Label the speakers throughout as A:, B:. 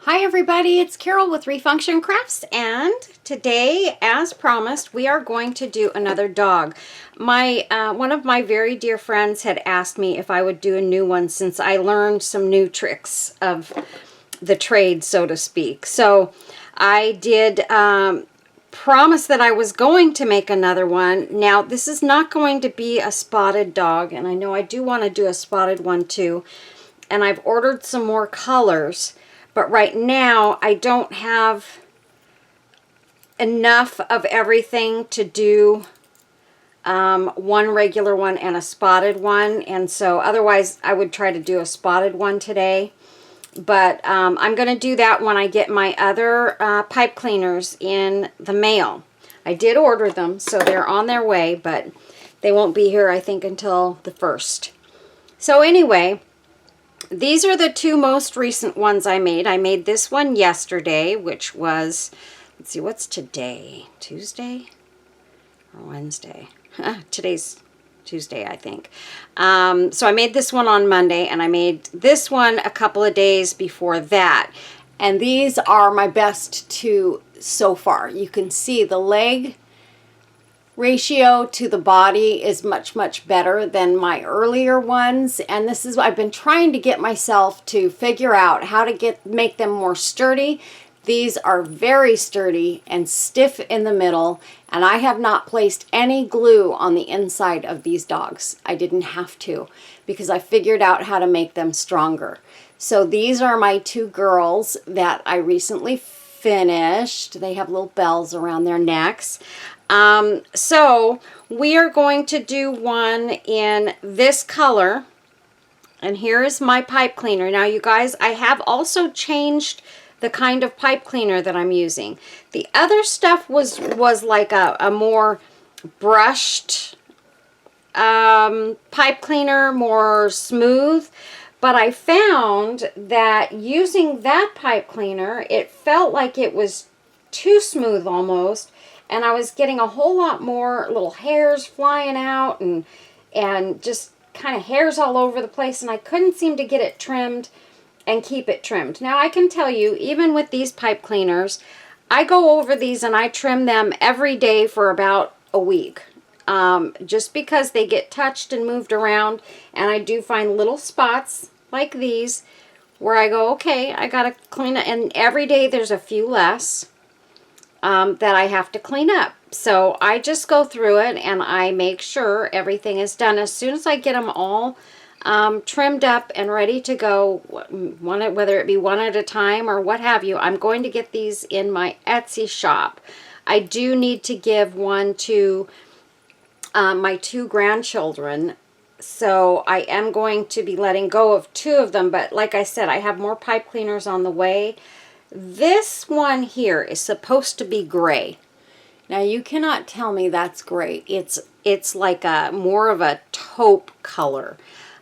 A: Hi everybody, it's Carol with Refunction Crafts, and today, as promised, we are going to do another dog. One of my very dear friends had asked me if I would do a new one since I learned some new tricks of the trade, so to speak. So I did promise that I was going to make another one. Now, this is not going to be a spotted dog, and I know I do want to do a spotted one too, and I've ordered some more colors. But right now, I don't have enough of everything to do one regular one and a spotted one. And so otherwise, I would try to do a spotted one today. But I'm going to do that when I get my other pipe cleaners in the mail. I did order them, so they're on their way, but they won't be here, I think, until the 1st. So anyway, these are the two most recent ones I made. I made this one yesterday, which was, let's see, what's today? Tuesday or Wednesday? Today's Tuesday, I think. So I made this one on Monday, and I made this one a couple of days before that.
B: And these are my best two so far. You can see the leg ratio to the body is much better than my earlier ones, and this is I've been trying to get myself to figure out how to make them more sturdy. These are very sturdy and stiff in the middle, and I have not placed any glue on the inside of these dogs. I didn't have to because I figured out how to make them stronger. So these are my two girls that I recently finished. They have little bells around their necks. So we are going to do one in this color, and here is my pipe cleaner. Now you guys, I have also changed the kind of pipe cleaner that I'm using. The other stuff was like a more brushed pipe cleaner, more smooth, but I found that using that pipe cleaner, it felt like it was too smooth almost. And I was getting a whole lot more little hairs flying out and just kind of hairs all over the place, and I couldn't seem to get it trimmed and keep it trimmed. Now I can tell you, even with these pipe cleaners, I go over these and I trim them every day for about a week. Just because they get touched and moved around, and I do find little spots like these where I go, okay, I gotta clean it, and every day there's a few less that I have to clean up. So I just go through it and I make sure everything is done. As soon as I get them all trimmed up and ready to go, whether it be one at a time or what have you, I'm going to get these in my Etsy shop. I do need to give one to my two grandchildren, so I am going to be letting go of two of them, but like I said, I have more pipe cleaners on the way. This one here is supposed to be gray. Now you cannot tell me that's gray.
A: It's like a more of a taupe color.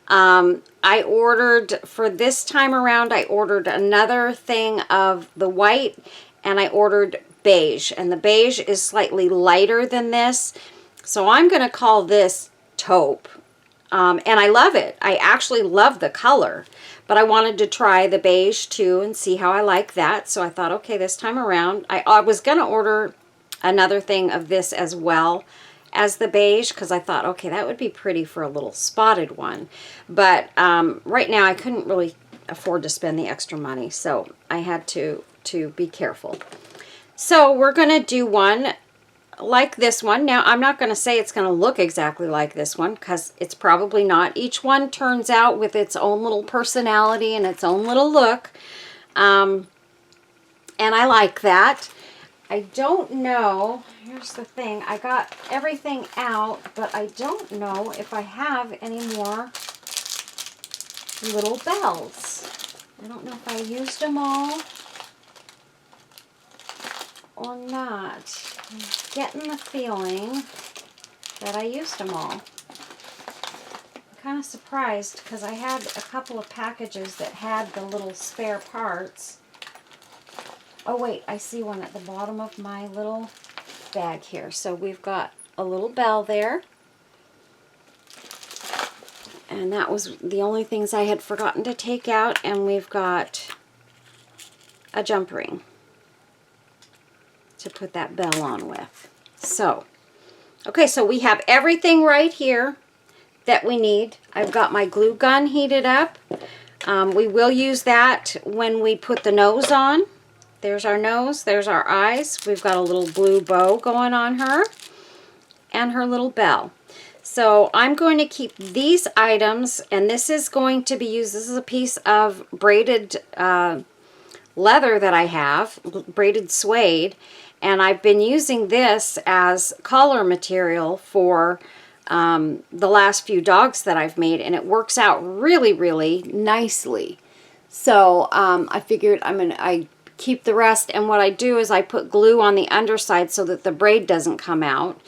A: I ordered, for this time around, I ordered another thing of the white, and I ordered beige, and the beige is slightly lighter than this, so I'm going to call this taupe. And I love it. I actually love the color, but I wanted to try the beige too and see how I like that. So I thought, okay, this time around, I was going to order another thing of this as well as the beige, because I thought, okay, that would be pretty for a little spotted one. But right now I couldn't really afford to spend the extra money, so I had to be careful. So we're going to do one like this one. Now, I'm not going to say it's going to look exactly like this one, because it's probably not. Each one turns out with its own little personality and its own little look. And I like that. I don't know. Here's the thing. I got everything out, but I don't know if I have any more little bells. I don't know if I used them all or not. I'm getting the feeling that I used them all. I'm kind of surprised because I had a couple of packages that had the little spare parts. Oh wait, I see one at the bottom of my little bag here. So we've got a little bell there. And that was the only things I had forgotten to take out. And we've got a jump ring to put that bell on with. So, okay, so we have everything right here that we need. I've got my glue gun heated up. We will use that when we put the nose on. There's our nose, there's our eyes. We've got a little blue bow going on her and her little bell. So I'm going to keep these items, and this is going to be used, this is a piece of braided leather that I have, braided suede, and I've been using this as collar material for the last few dogs that I've made, and it works out really, really nicely. So I figured I keep the rest, and what I do is I put glue on the underside so that the braid doesn't come out.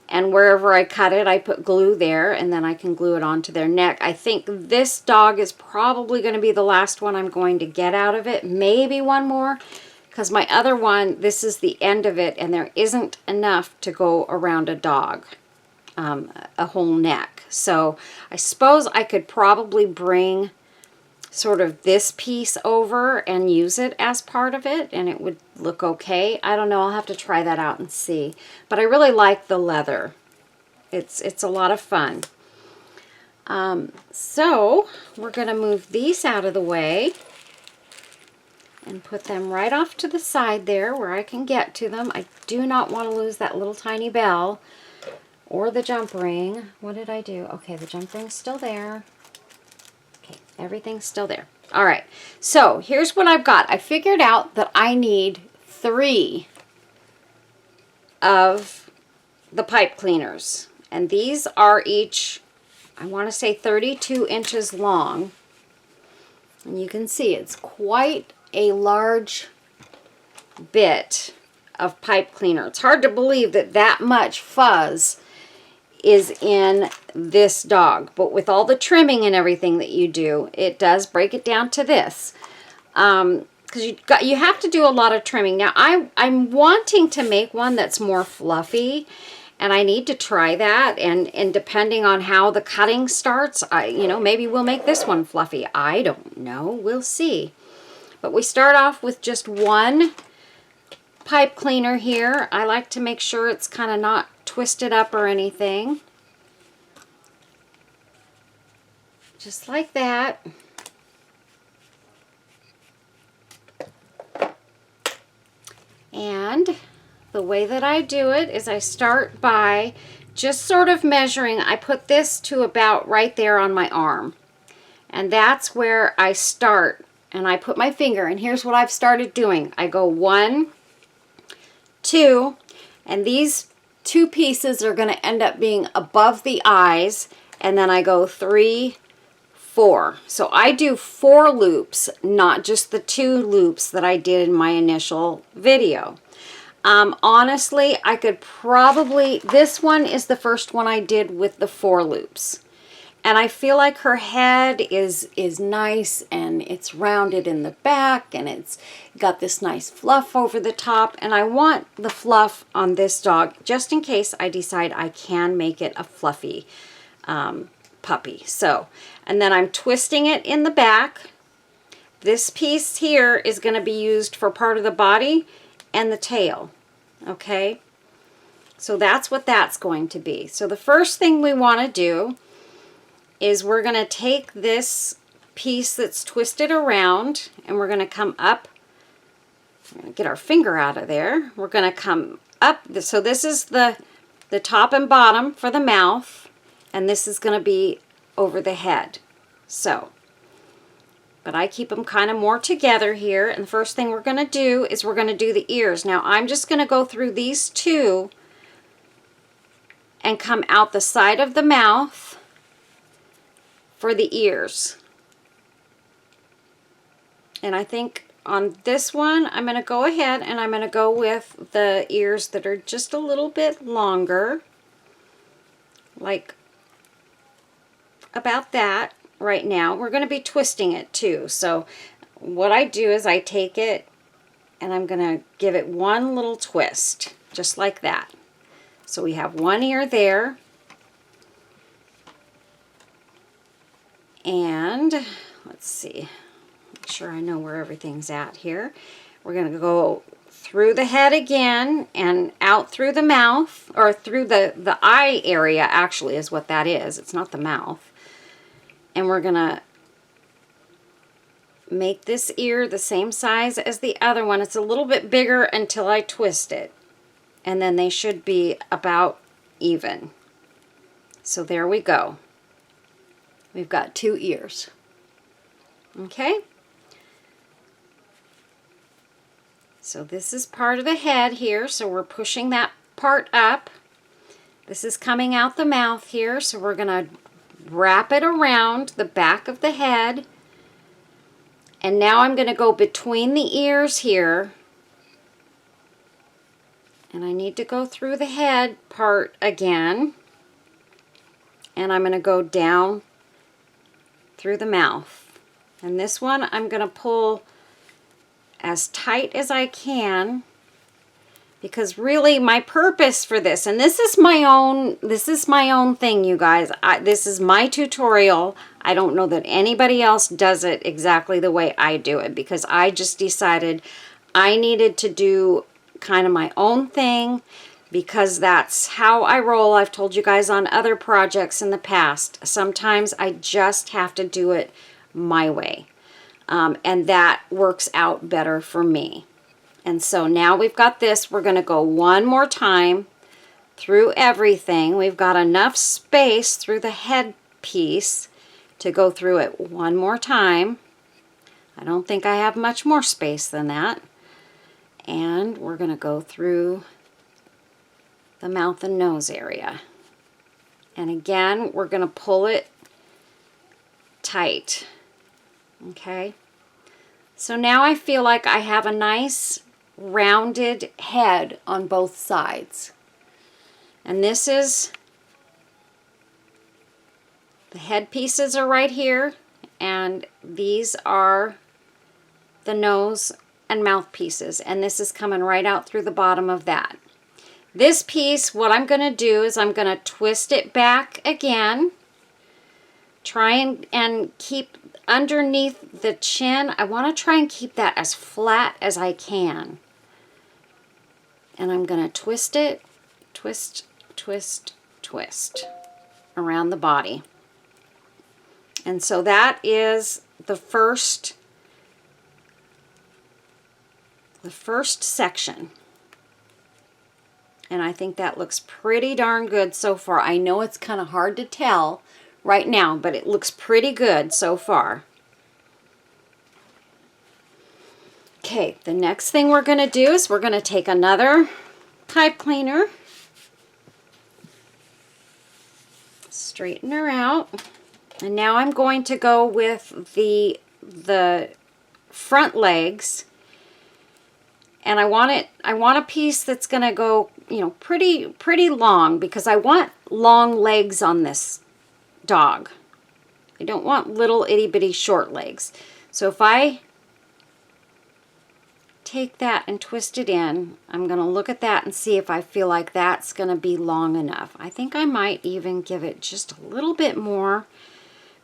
A: And wherever I cut it, I put glue there, and then I can glue it onto their neck. I think this dog is probably going to be the last one I'm going to get out of it. Maybe one more, because my other one, this is the end of it, and there isn't enough to go around a dog, a whole neck. So I suppose I could probably bring sort of this piece over and use it as part of it, and it would look okay. I don't know, I'll have to try that out and see. But I really like the leather. It's a lot of fun. So we're going to move these out of the way and put them right off to the side there where I can get to them. I do not want to lose that little tiny bell or the jump ring. What did I do? Okay, the jump ring's still there. Okay, everything's still there. All right, so here's what I've got. I figured out that I need 3 of the pipe cleaners, and these are each, I want to say 32 inches long, and you can see it's quite a large bit of pipe cleaner. It's hard to believe that that much fuzz is in this dog, but with all the trimming and everything that you do, it does break it down to this, because you have to do a lot of trimming. Now I'm wanting to make one that's more fluffy, and I need to try that, and depending on how the cutting starts, maybe we'll make this one fluffy. I don't know, we'll see. But we start off with just one pipe cleaner here. I like to make sure it's kind of not twisted up or anything. Just like that. And the way that I do it is I start by just sort of measuring. I put this to about right there on my arm. And that's where I start. And I put my finger, and here's what I've started doing. I go 1, 2, and these 2 pieces are going to end up being above the eyes, and then I go 3, 4. So I do 4 loops, not just the 2 loops that I did in my initial video. Honestly, I could probably, this one is the first one I did with the 4 loops. And I feel like her head is nice, and it's rounded in the back, and it's got this nice fluff over the top. And I want the fluff on this dog just in case I decide I can make it a fluffy puppy. So, and then I'm twisting it in the back. This piece here is going to be used for part of the body and the tail. Okay? So that's what that's going to be. So the first thing we want to do is we're going to take this piece that's twisted around, and we're going to come up. We're going to get our finger out of there. We're going to come up. So this is the top and bottom for the mouth, and this is going to be over the head. So, but I keep them kind of more together here. And the first thing we're going to do is we're going to do the ears. Now I'm just going to go through these 2 and come out the side of the mouth for the ears. And I think on this one, I'm going to go ahead and I'm going to go with the ears that are just a little bit longer, like about that right now. We're going to be twisting it too. So what I do is I take it and I'm going to give it one little twist, just like that. So we have one ear there. And let's see, make sure I know where everything's at here. We're going to go through the head again and out through the mouth, or through the eye area actually is what that is. It's not the mouth. And we're going to make this ear the same size as the other one. It's a little bit bigger until I twist it. And then they should be about even. So there we go. We've got 2 ears. Okay? So this is part of the head here, so we're pushing that part up. This is coming out the mouth here, so we're going to wrap it around the back of the head. And now I'm going to go between the ears here. And I need to go through the head part again. And I'm going to go down through the mouth. And this one I'm going to pull as tight as I can, because really my purpose for this, and this is my own thing, you guys. This is my tutorial. I don't know that anybody else does it exactly the way I do it, because I just decided I needed to do kind of my own thing, because that's how I roll. I've told you guys on other projects in the past, sometimes I just have to do it my way. And that works out better for me. And so now we've got this. We're going to go one more time through everything. We've got enough space through the head piece to go through it one more time. I don't think I have much more space than that. And we're going to go through the mouth and nose area. And again, we're going to pull it tight. Okay, so now I feel like I have a nice rounded head on both sides. And this is, the head pieces are right here, and these are the nose and mouth pieces, and this is coming right out through the bottom of that. This piece, what I'm going to do is I'm going to twist it back again, try and keep underneath the chin. I want to try and keep that as flat as I can. And I'm going to twist it, twist, twist, twist around the body. And so that is the first section. And I think that looks pretty darn good so far. I know it's kind of hard to tell right now, but it looks pretty good so far. Okay, the next thing we're going to do is we're going to take another pipe cleaner, straighten her out, and now I'm going to go with the front legs, and I want a piece that's going to go, you know, pretty long, because I want long legs on this dog. I don't want little itty bitty short legs. So if I take that and twist it in, I'm going to look at that and see if I feel like that's going to be long enough. I think I might even give it just a little bit more,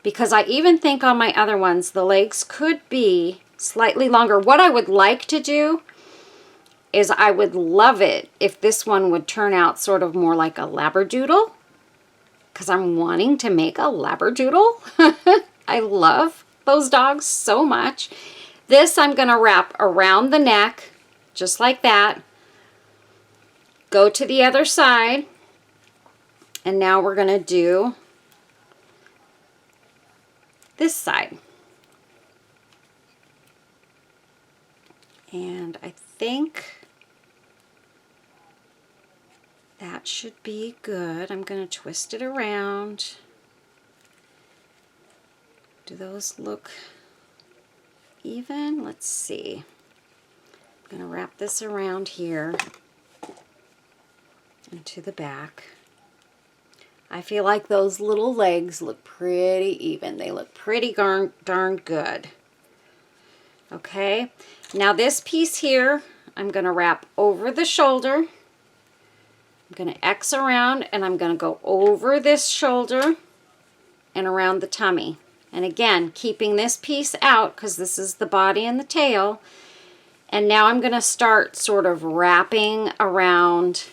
A: because I even think on my other ones the legs could be slightly longer. What I would like to do is I would love it if this one would turn out sort of more like a Labradoodle, because I'm wanting to make a Labradoodle. I love those dogs so much. This I'm going to wrap around the neck, just like that. Go to the other side. And now we're going to do this side. And I think that should be good. I'm going to twist it around. Do those look even? Let's see. I'm going to wrap this around here and to the back. I feel like those little legs look pretty even. They look pretty darn good. Okay, now this piece here, I'm going to wrap over the shoulder. I'm going to X around, and I'm going to go over this shoulder and around the tummy. And again, keeping this piece out, because this is the body and the tail. And now I'm going to start sort of wrapping around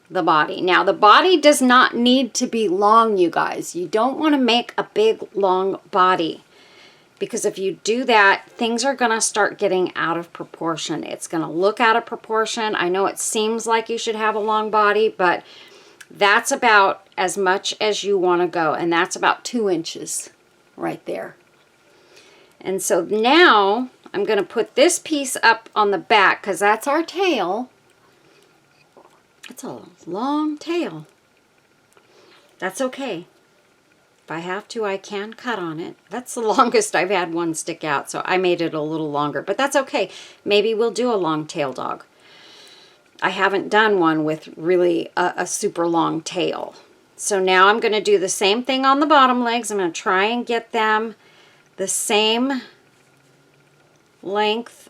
A: the body. Now the body does not need to be long, you guys. You don't want to make a big long body, because if you do that, things are going to start getting out of proportion. It's going to look out of proportion. I know it seems like you should have a long body, but that's about as much as you want to go, and that's about 2 inches right there. And so now I'm going to put this piece up on the back, because that's our tail. It's a long tail. That's okay. If I have to, I can cut on it. That's the longest I've had one stick out, so I made it a little longer, but that's okay. Maybe we'll do a long tail dog. I haven't done one with really a super long tail. So now I'm going to do the same thing on the bottom legs. I'm going to try and get them the same length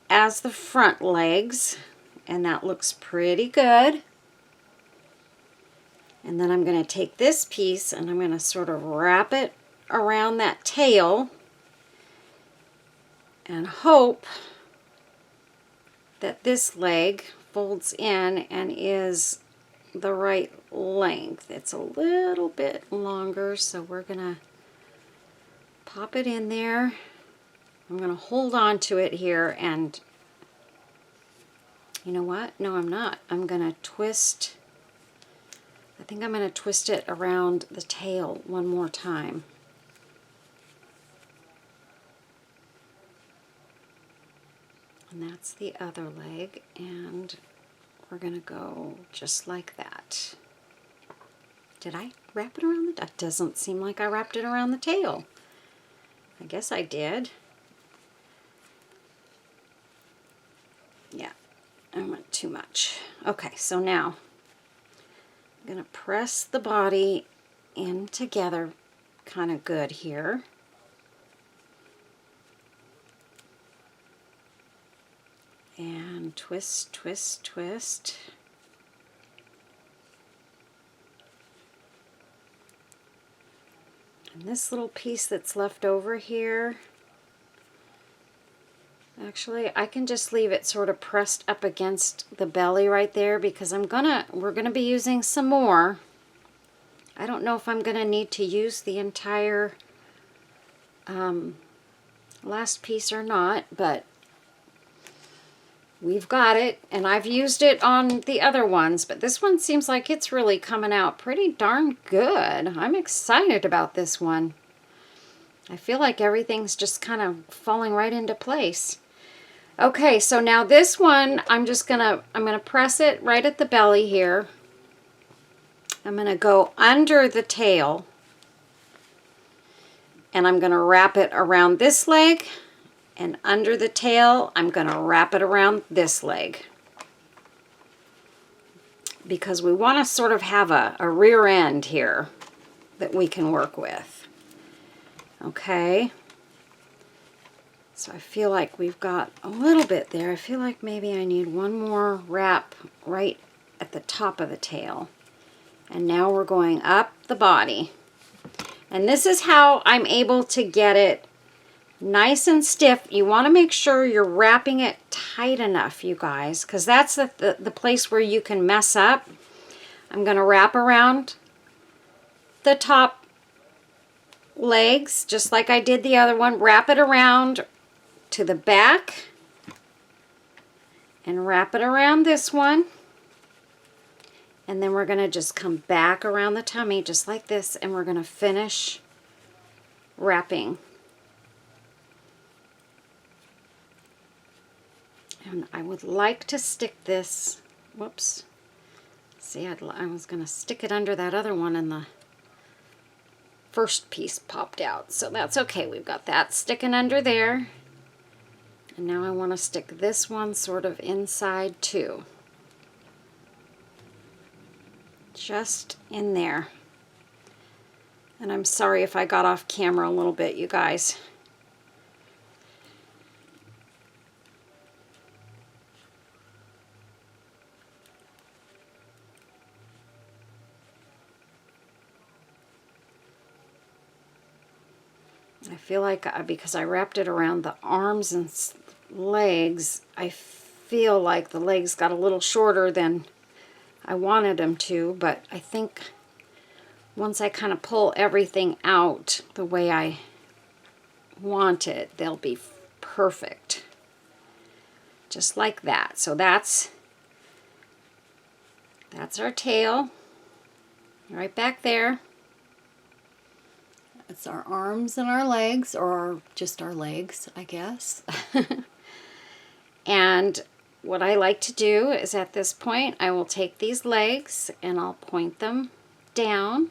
A: as the front legs, and that looks pretty good. And then I'm going to take this piece and I'm going to sort of wrap it around that tail and hope that this leg folds in and is the right length. It's a little bit longer, so we're going to pop it in there. I'm going to hold on to it here, and you know what? No, I'm not. I'm going to twist. I think I'm going to twist it around the tail one more time. And that's the other leg, and we're going to go just like that. Did I wrap it around the... That doesn't seem like I wrapped it around the tail. I guess I did. Yeah, I went too much. Okay, so now I'm going to press the body in together kind of good here. And twist, twist, twist. And this little piece that's left over here, actually, I can just leave it sort of pressed up against the belly right there, because we're gonna be using some more. I don't know if I'm gonna need to use the entire last piece or not, but we've got it, and I've used it on the other ones, but this one seems like it's really coming out pretty darn good. I'm excited about this one. I feel like everything's just kind of falling right into place. Okay, so now this one, I'm gonna press it right at the belly here. I'm gonna go under the tail, and I'm gonna wrap it around this leg, and under the tail, I'm gonna wrap it around this leg, because we want to sort of have a rear end here that we can work with. Okay. So I feel like we've got a little bit there. I feel like maybe I need one more wrap right at the top of the tail. And now we're going up the body. And this is how I'm able to get it nice and stiff. You want to make sure you're wrapping it tight enough, you guys, because that's the place where you can mess up. I'm going to wrap around the top legs, just like I did the other one. Wrap it around to the back, and wrap it around this one. And then we're going to just come back around the tummy just like this, and we're going to finish wrapping. And I would like to stick this, whoops, see, I was going to stick it under that other one, and the first piece popped out. So that's okay, we've got that sticking under there. And now I want to stick this one sort of inside too. Just in there. And I'm sorry if I got off camera a little bit, you guys. I feel like because I wrapped it around the arms and legs, I feel like the legs got a little shorter than I wanted them to, but I think once I kind of pull everything out the way I want it, they'll be perfect. Just like that. So that's our tail. Right back there.
B: It's our arms and our legs, or just our legs, I guess.
A: And what I like to do is at this point, I will take these legs and I'll point them down.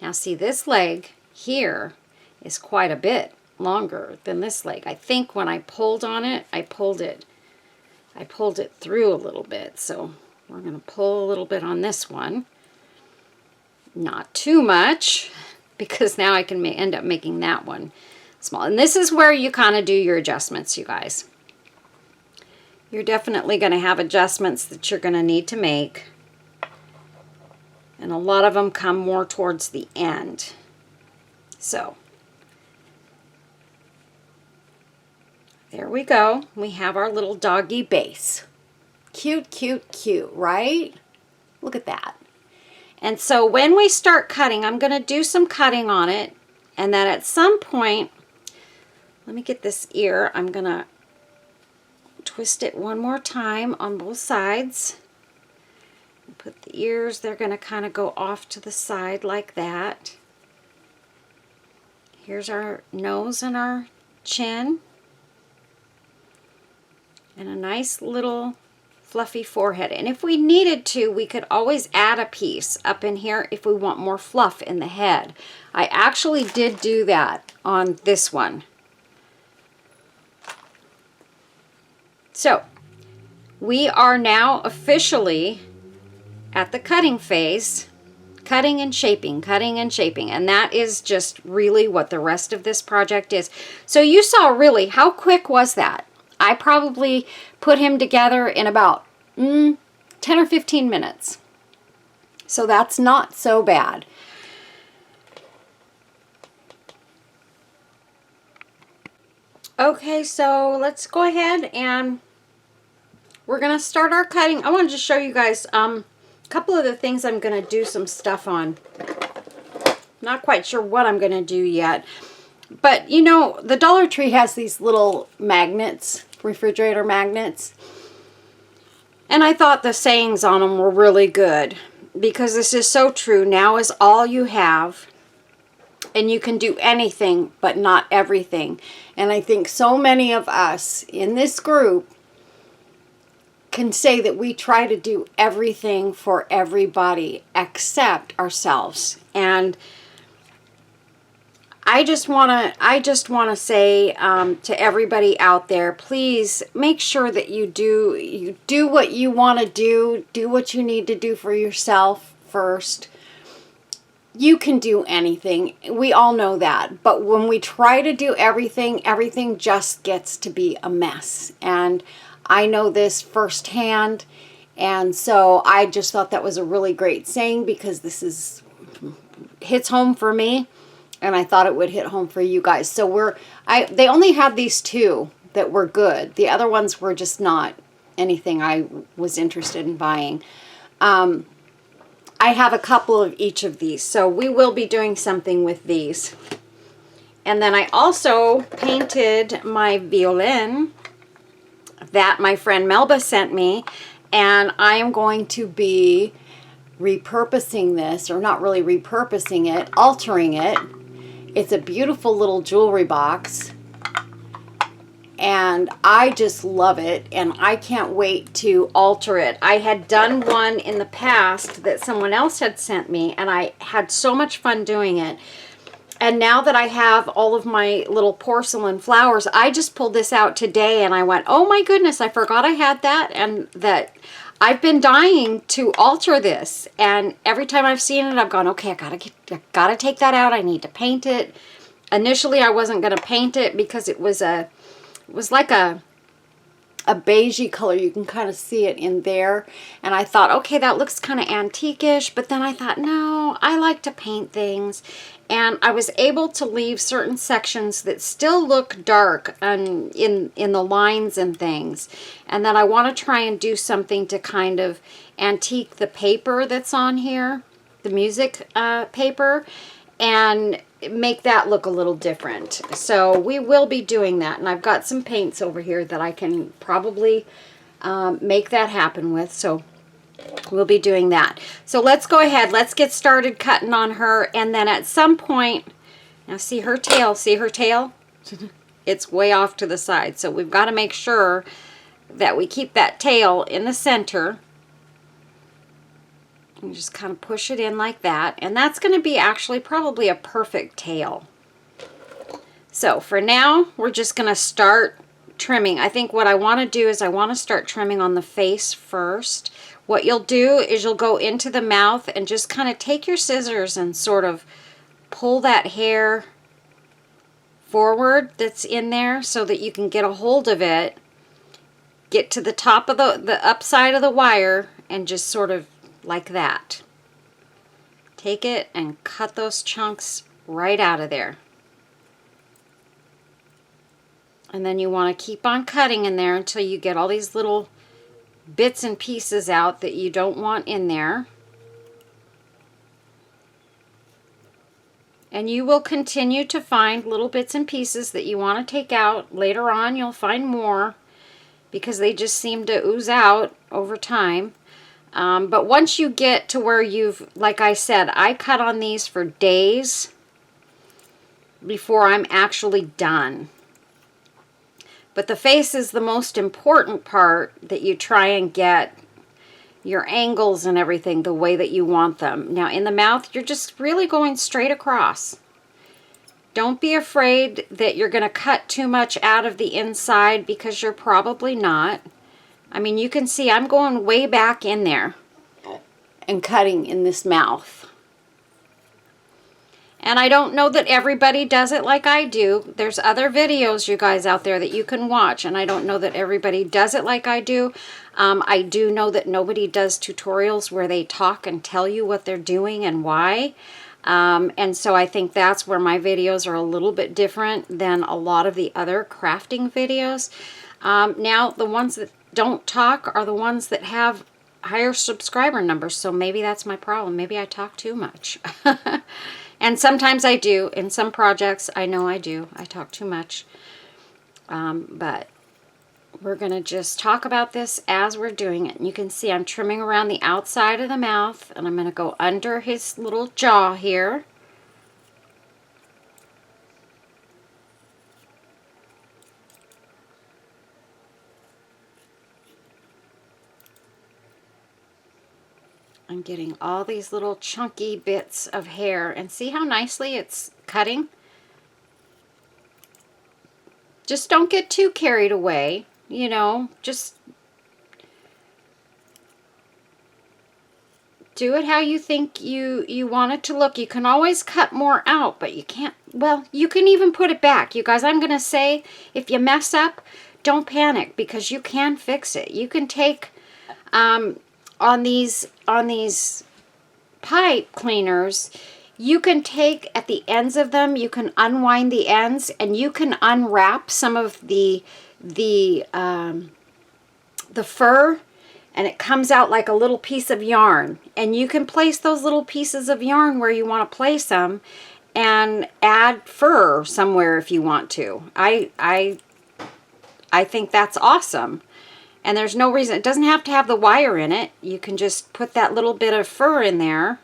A: Now see, this leg here is quite a bit longer than this leg. I think when I pulled on it, I pulled it through a little bit. So we're going to pull a little bit on this one. Not too much, because now I can end up making that one small. And this is where you kind of do your adjustments, you guys. You're definitely going to have adjustments that you're going to need to make. And a lot of them come more towards the end. So, there we go. We have our little doggy base.
B: Cute, cute, cute, right? Look at that.
A: And so when we start cutting, I'm going to do some cutting on it. And then at some point, let me get this ear. I'm going to twist it one more time on both sides. Put the ears, they're going to kind of go off to the side like that. Here's our nose and our chin. And a nice little fluffy forehead. And if we needed to, we could always add a piece up in here if we want more fluff in the head. I actually did do that on this one. So, we are now officially at the cutting phase, cutting and shaping, and that is just really what the rest of this project is. So you saw really, how quick was that? I probably put him together in about 10 or 15 minutes.
B: So that's not so bad.
A: Okay, so let's go ahead and we're going to start our cutting. I wanted to show you guys a couple of the things I'm going to do some stuff on. Not quite sure what I'm going to do yet. But, you know,
B: The Dollar Tree has these little magnets, refrigerator magnets.
A: and I thought the sayings on them were really good, because this is so true. Now is all you have, and you can do anything but not everything.
B: And I think so many of us in this group can say that we try to do everything for everybody except ourselves.
A: And I just want to say to everybody out there, please make sure that you do what you want to do what you need to do for yourself first.
B: You can do anything. We all know that. But when we try to do everything, everything just gets to be a mess. And I know this firsthand. And so I just thought that was a really great saying, because this hits home for me. And I thought it would hit home for you guys. So they only had these two that were good. The other ones were just not anything I was interested in buying.
A: I have a couple of each of these, so we will be doing something with these. And then I also painted my violin that my friend Melba sent me, and I am going to be repurposing this, or not really repurposing it, altering it. It's a beautiful little jewelry box, and I just love it, and I can't wait to alter it. I had done one in the past that someone else had sent me, and I had so much fun doing it. And now that I have all of my little porcelain flowers, I just pulled this out today, and I went, oh my goodness, I forgot I had that, and that I've been dying to alter this. And every time I've seen it, I've gone, okay, I gotta take that out. I need to paint it. Initially, I wasn't gonna paint it because it was like a
B: a beigey color. You can kind of see it in there. And I thought, okay, that looks kind of antique-ish. But then I thought, no, I like to paint things. And I was able to leave certain sections that still look dark and in the lines and things. And then I want to try and do something to kind of antique the paper that's on here, the music paper, and make that look a little different. So we will be doing that, and I've got some paints over here that I can probably make that happen with, so we'll be doing that. So let's go ahead, let's get started cutting on her, and then at some point, now see her tail, it's way off to the side, so we've got to make sure that we keep that tail in the center. And just kind of push it in like that. And that's going to be actually probably a perfect tail. So for now, we're just going to start trimming. I think what I want to do is I want to start trimming on the face first. What you'll do is you'll go into the mouth and just kind of take your scissors and sort of pull that hair forward that's in there so that you can get a hold of it. Get to the top of the upside of the wire and just sort of like that. Take it and cut those chunks right out of there. And then you want to keep on cutting in there until you get all these little bits and pieces out that you don't want in there. And you will continue to find little bits and pieces that you want to take out. Later on you'll find more because they just seem to ooze out over time. But once you get to where you've, like I said, I cut on these for days before I'm actually done. But the face is the most important part, that you try and get your angles and everything the way that you want them. Now in the mouth, you're just really going straight across. Don't be afraid that you're going to cut too much out of the inside, because you're probably not. I mean, you can see I'm going way back in there and cutting in this mouth. And I don't know that everybody does it like I do. There's other videos, you guys, out there that you can watch, and I don't know that everybody does it like I do. I do know that nobody does tutorials where they talk and tell you what they're doing and why. And so I think that's where my videos are a little bit different than a lot of the other crafting videos. Now, the ones that don't talk are the ones that have higher subscriber numbers, so maybe that's my problem. Maybe I talk too much. And sometimes I do. In some projects, I know I do. I talk too much. But we're going to just talk about this as we're doing it. And you can see I'm trimming around the outside of the mouth, and I'm going to go under his little jaw here. I'm getting all these little chunky bits of hair, and see how nicely it's cutting? Just don't get too carried away, you know, just do it how you think you want it to look. You can always cut more out, but you can't, well, you can even put it back. You guys, I'm going to say, if you mess up, don't panic, because you can fix it. You can take, on these pipe cleaners, you can take at the ends of them, you can unwind the ends, and you can unwrap some of the fur, and it comes out like a little piece of yarn, and you can place those little pieces of yarn where you want to place them and add fur somewhere if you want to. I think that's awesome. And there's no reason, it doesn't have to have the wire in it. You can just put that little bit of fur in there,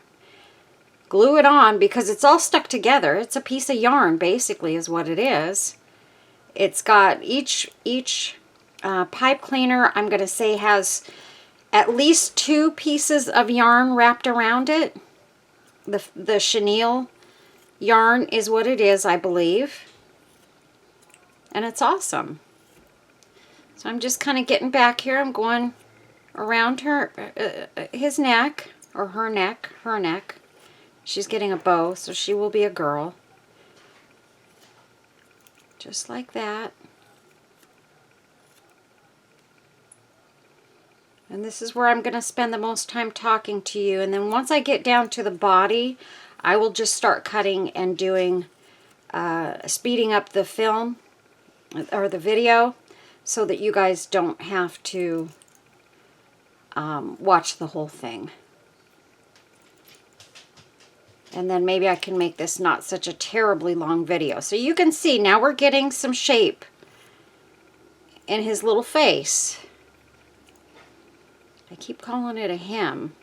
B: glue it on, because it's all stuck together. It's a piece of yarn, basically, is what it is. It's got each pipe cleaner, I'm going to say, has at least 2 pieces of yarn wrapped around it. The chenille yarn is what it is, I believe. And it's awesome. So I'm just kind of getting back here. I'm going around his neck, or her neck. She's getting a bow, so she will be a girl. Just like that.
A: And this is where I'm going to spend the most time talking to you. And then once I get down to the body, I will just start cutting and doing, speeding up the film or the video so that you guys don't have to watch the whole thing. And then maybe I can make this not such a terribly long video. So you can see now we're getting some shape in his little face. I keep calling it a him.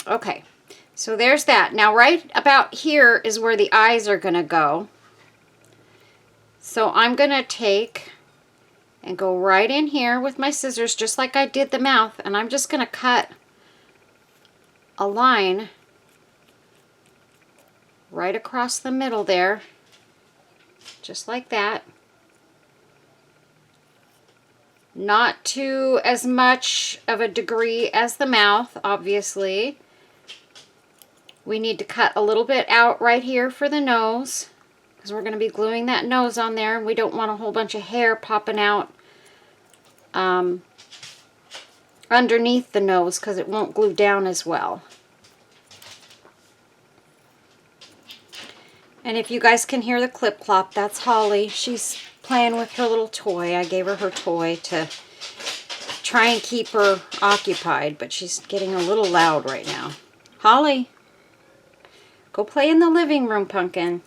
A: Okay, so there's that. Now right about here is where the eyes are going to go. So I'm going to take and go right in here with my scissors just like I did the mouth, and I'm just going to cut a line right across the middle there, just like that. Not to as much of a degree as the mouth, obviously. We need to cut a little bit out right here for the nose, because we're going to be gluing that nose on there. We don't want a whole bunch of hair popping out underneath the nose, because it won't glue down as well. And if you guys can hear the clip clop, that's Holly. She's playing with her little toy. I gave her her toy to try and keep her occupied, but she's getting a little loud right now. Holly, go play in the living room, Pumpkin.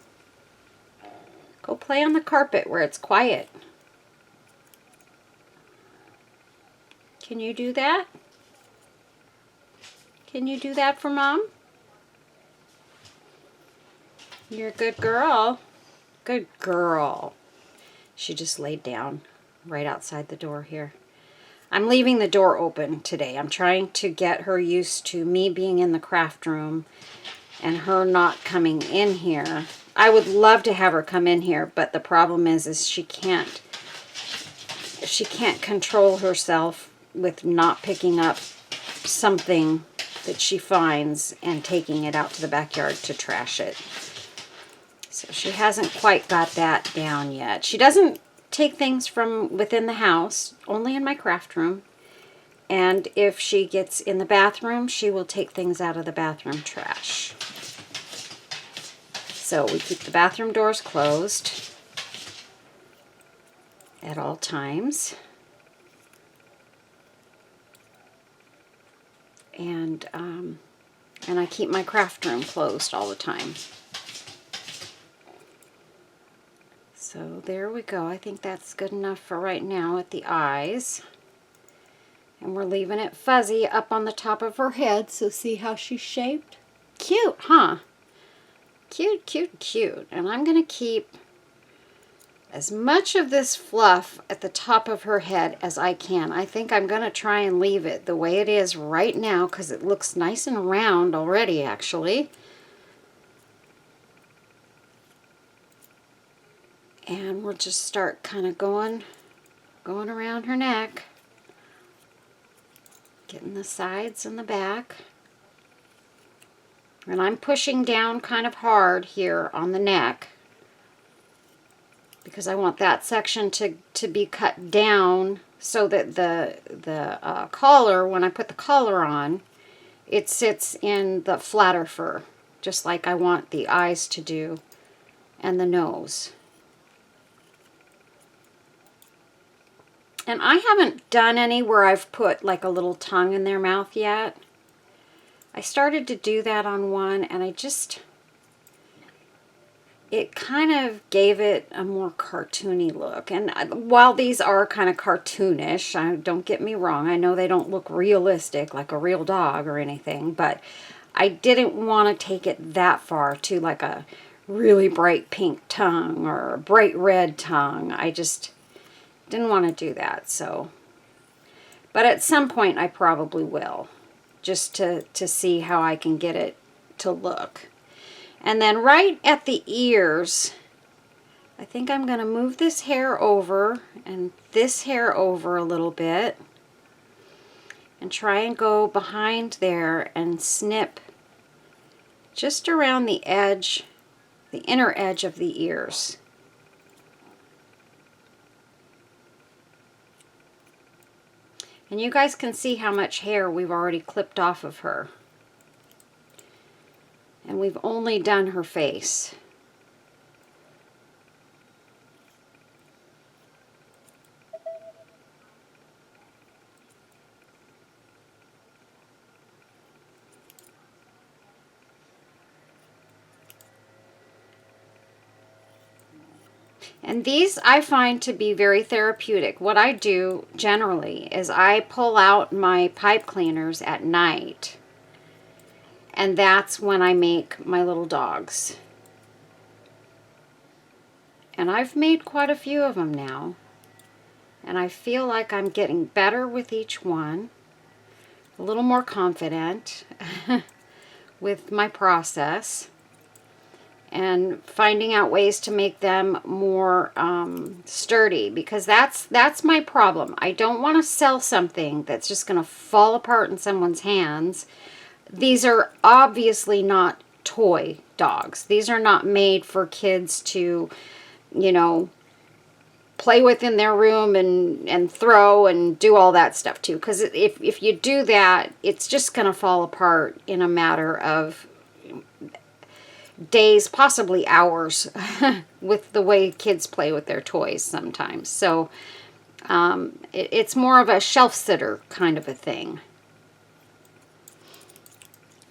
A: Go play on the carpet where it's quiet. Can you do that? Can you do that for Mom? You're a good girl. Good girl. She just laid down right outside the door here. I'm leaving the door open today. I'm trying to get her used to me being in the craft room and her not coming in here. I would love to have her come in here, but the problem is she can't control herself with not picking up something that she finds and taking it out to the backyard to trash it. So she hasn't quite got that down yet. She doesn't take things from within the house, only in my craft room. And if she gets in the bathroom, she will take things out of the bathroom trash. So we keep the bathroom doors closed at all times. And I keep my craft room closed all the time. So there we go. I think that's good enough for right now at the eyes. And we're leaving it fuzzy up on the top of her head, so see how she's shaped? Cute, huh? Cute, cute, cute. And I'm going to keep as much of this fluff at the top of her head as I can. I think I'm going to try and leave it the way it is right now because it looks nice and round already, actually. And we'll just start kind of going around her neck. Getting the sides and the back. And I'm pushing down kind of hard here on the neck because I want that section to be cut down so that the collar, when I put the collar on, it sits in the flatter fur, just like I want the eyes to do and the nose. And I haven't done any where I've put like a little tongue in their mouth yet. I started to do that on one and it kind of gave it a more cartoony look. And while these are kind of cartoonish, don't get me wrong, I know they don't look realistic like a real dog or anything, but I didn't want to take it that far to like a really bright pink tongue or a bright red tongue. I just didn't want to do that, so. But at some point I probably will, just to see how I can get it to look. And then right at the ears, I think I'm going to move this hair over and this hair over a little bit and try and go behind there and snip just around the edge, the inner edge of the ears.
B: And you guys can see how much hair we've already clipped off of her. And we've only done her face. And these I find to be very therapeutic. What I do generally is I pull out my pipe cleaners at night. And that's when I make my little dogs. And I've made quite a few of them now. And I feel like I'm getting better with each one. A little more confident with my process. And finding out ways to make them more sturdy, because that's my problem. I don't want to sell something that's just going to fall apart in someone's hands. These are obviously not toy dogs. These are not made for kids to, you know, play with in their room and throw and do all that stuff too. Because if you do that, it's just going to fall apart in a matter of days, possibly hours, with the way kids play with their toys sometimes. So it's more of a shelf sitter kind of a thing.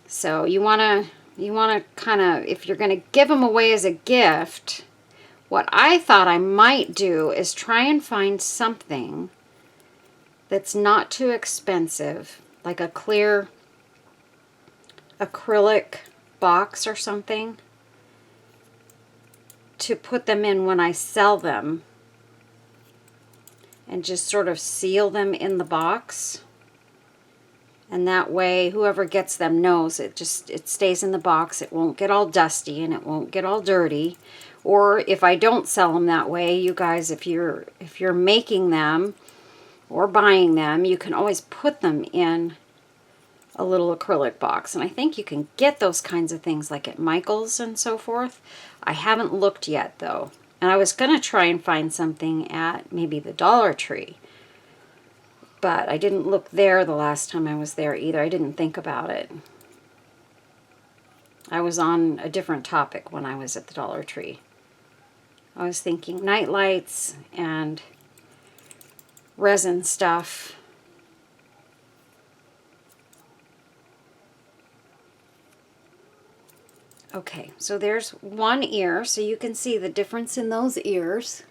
B: So you want to kind of, if you're going to give them away as a gift, what I thought I might do is try and find something that's not too expensive, like a clear acrylic box or something, to put them in when I sell them, and just sort of seal them in the box. And that way whoever gets them knows it stays in the box. It won't get all dusty and it won't get all dirty. Or if I don't sell them that way, you guys, if you're making them or buying them, you can always put them in a little acrylic box. And I think you can get those kinds of things like at Michael's and so forth. I haven't looked yet though. And I was going to try and find something at maybe the Dollar Tree. But I didn't look there the last time I was there either. I didn't think about it. I was on a different topic when I was at the Dollar Tree. I was thinking night lights and resin stuff. Okay, so there's one ear, so you can see the difference in those ears.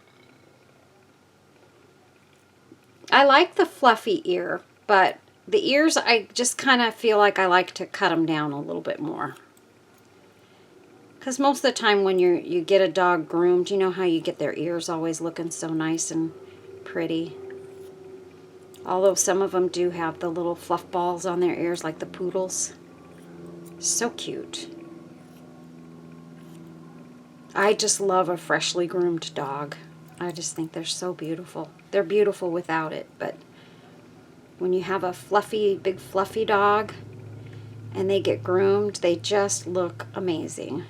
B: I like the fluffy ear, but the ears, I just kind of feel like I like to cut them down a little bit more. Because most of the time when you get a dog groomed, you know how you get their ears always looking so nice and pretty. Although some of them do have the little fluff balls on their ears, like the poodles. So cute. I just love a freshly groomed dog. I just think they're so beautiful. They're beautiful without it, but when you have a fluffy, big fluffy dog and they get groomed, they just look amazing.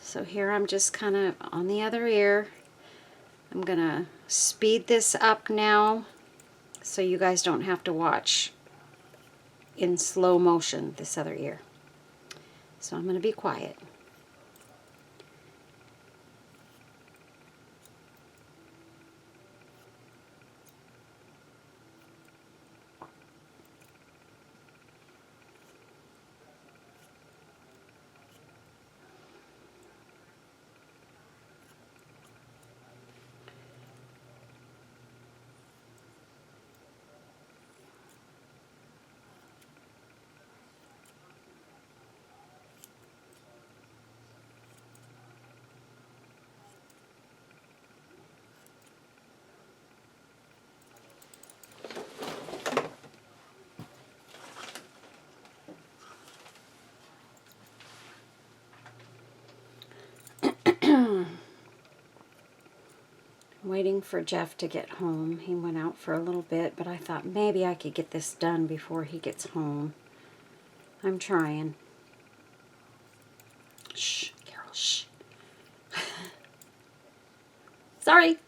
B: So here I'm just kind of on the other ear. I'm going to speed this up now so you guys don't have to watch in slow motion this other ear. So I'm going to be quiet. Waiting for Jeff to get home. He went out for a little bit, but I thought maybe I could get this done before he gets home. I'm trying. Shh, Carol, shh. Sorry.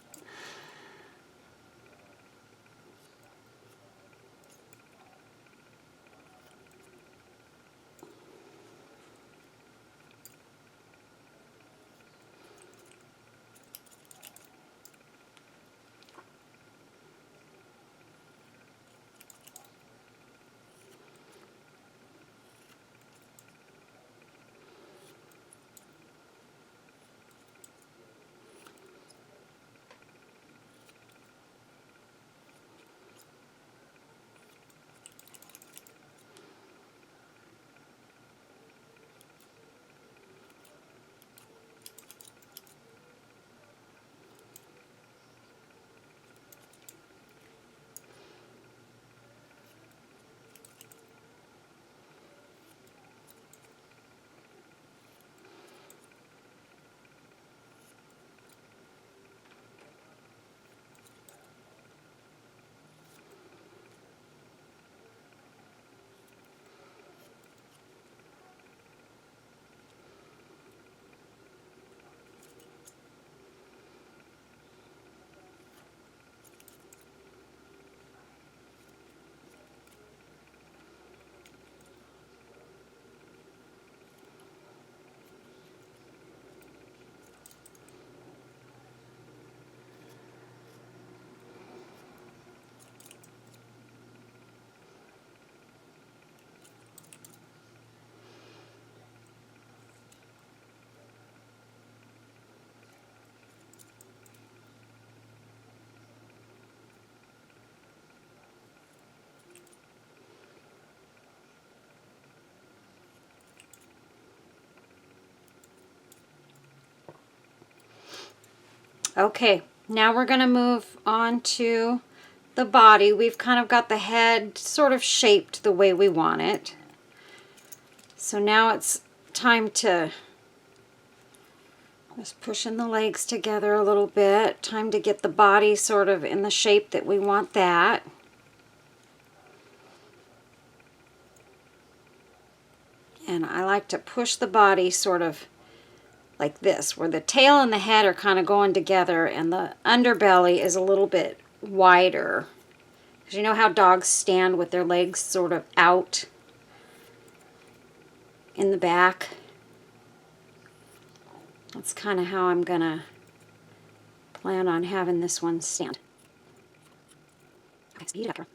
A: Okay, now we're going to move on to the body. We've kind of got the head sort of shaped the way we want it. So now it's time to just pushing the legs together a little bit. Time to get the body sort of in the shape that we want that. And I like to push the body sort of like this, where the tail and the head are kind of going together and the underbelly is a little bit wider. Because you know how dogs stand with their legs sort of out in the back? That's kind of how I'm going to plan on having this one stand. Okay, speed up.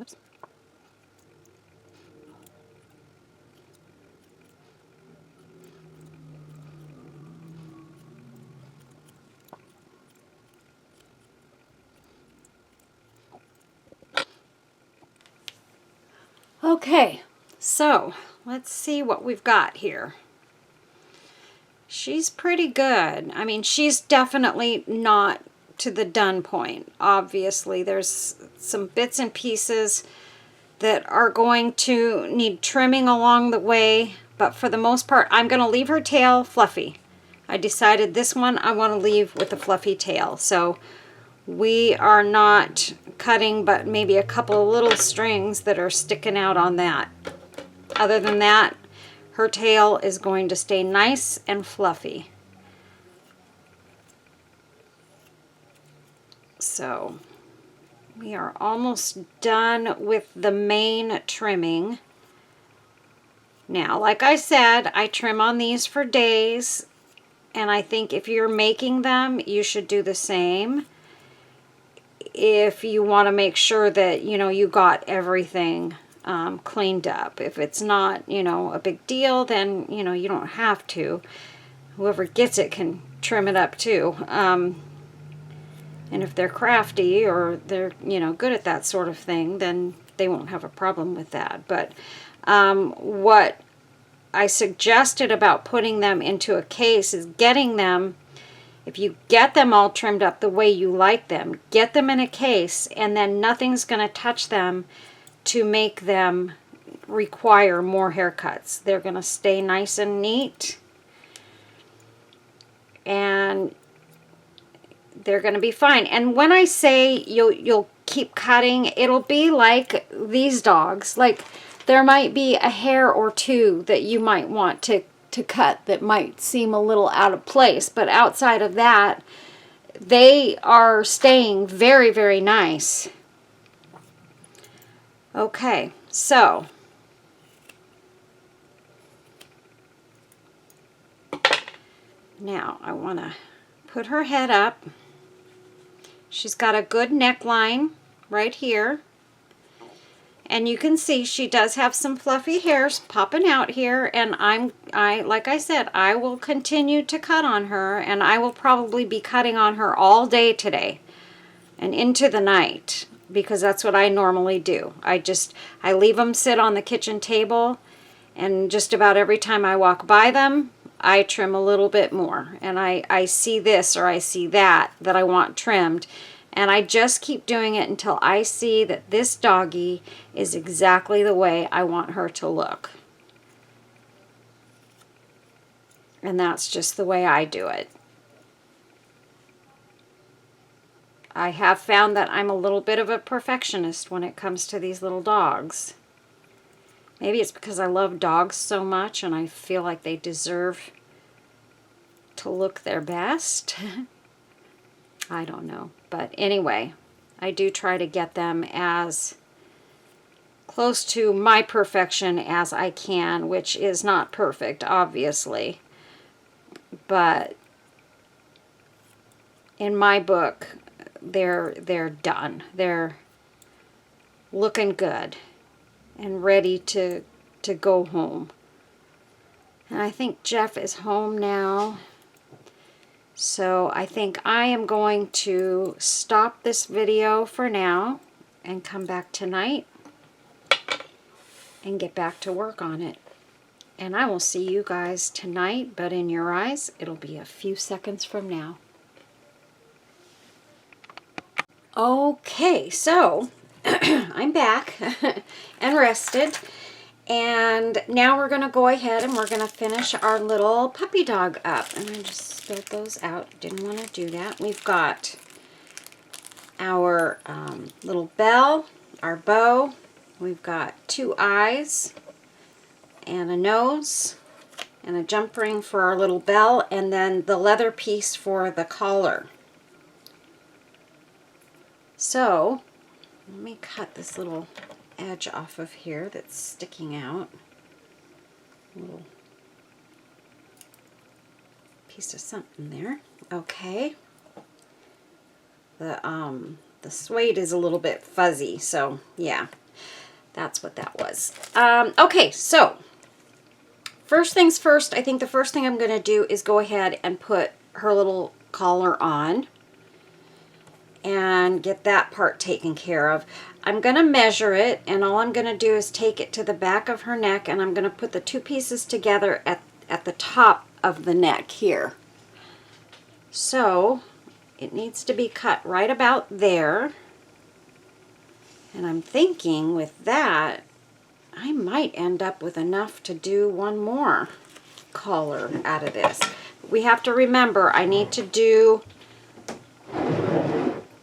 A: Oops. Okay, so let's see what we've got here. She's pretty good. I mean, she's definitely not to the done point. Obviously, there's some bits and pieces that are going to need trimming along the way, but for the most part, I'm going to leave her tail fluffy. I decided this one I want to leave with a fluffy tail, so we are not cutting but maybe a couple of little strings that are sticking out on that. Other than that, her tail is going to stay nice and fluffy. So we are almost done with the mane trimming. Now, like I said, I trim on these for days, and I think if you're making them, you should do the same. If you want to make sure that, you know, you got everything cleaned up. If it's not, you know, a big deal, then, you know, you don't have to. Whoever gets it can trim it up too. And if they're crafty or they're, you know, good at that sort of thing, then they won't have a problem with that. But what I suggested about putting them into a case is getting them, if you get them all trimmed up the way you like them, get them in a case, and then nothing's going to touch them to make them require more haircuts. They're going to stay nice and neat, and they're going to be fine. And when I say you'll keep cutting, it'll be like these dogs. Like, there might be a hair or two that you might want to cut that might seem a little out of place, but outside of that, they are staying very, very nice. Okay, so now I want to put her head up. She's got a good neckline right here. And you can see she does have some fluffy hairs popping out here, and like I said, I will continue to cut on her, and I will probably be cutting on her all day today and into the night, because that's what I normally do. I leave them sit on the kitchen table, and just about every time I walk by them, I trim a little bit more, and I see this or I see that I want trimmed. And I just keep doing it until I see that this doggie is exactly the way I want her to look. And that's just the way I do it. I have found that I'm a little bit of a perfectionist when it comes to these little dogs. Maybe it's because I love dogs so much and I feel like they deserve to look their best. I don't know. But anyway, I do try to get them as close to my perfection as I can, which is not perfect, obviously. But in my book, they're done. They're looking good and ready to go home. And I think Jeff is home now. So I think I am going to stop this video for now and come back tonight and get back to work on it. And I will see you guys tonight, but in your eyes, it'll be a few seconds from now. Okay, so I'm back and rested. And now we're going to go ahead and we're going to finish our little puppy dog up. And I just spilled those out. Didn't want to do that. We've got our little bell, our bow. We've got 2 eyes and a nose and a jump ring for our little bell, and then the leather piece for the collar. So let me cut this little edge off of here that's sticking out. A little piece of something there. Okay. The suede is a little bit fuzzy, so yeah. That's what that was. Okay, so first things first, I think the first thing I'm going to do is go ahead and put her little collar on and get that part taken care of. I'm going to measure it, and all I'm going to do is take it to the back of her neck, and I'm going to put the two pieces together at the top of the neck here. So it needs to be cut right about there. And I'm thinking with that, I might end up with enough to do one more collar out of this. We have to remember, I need to do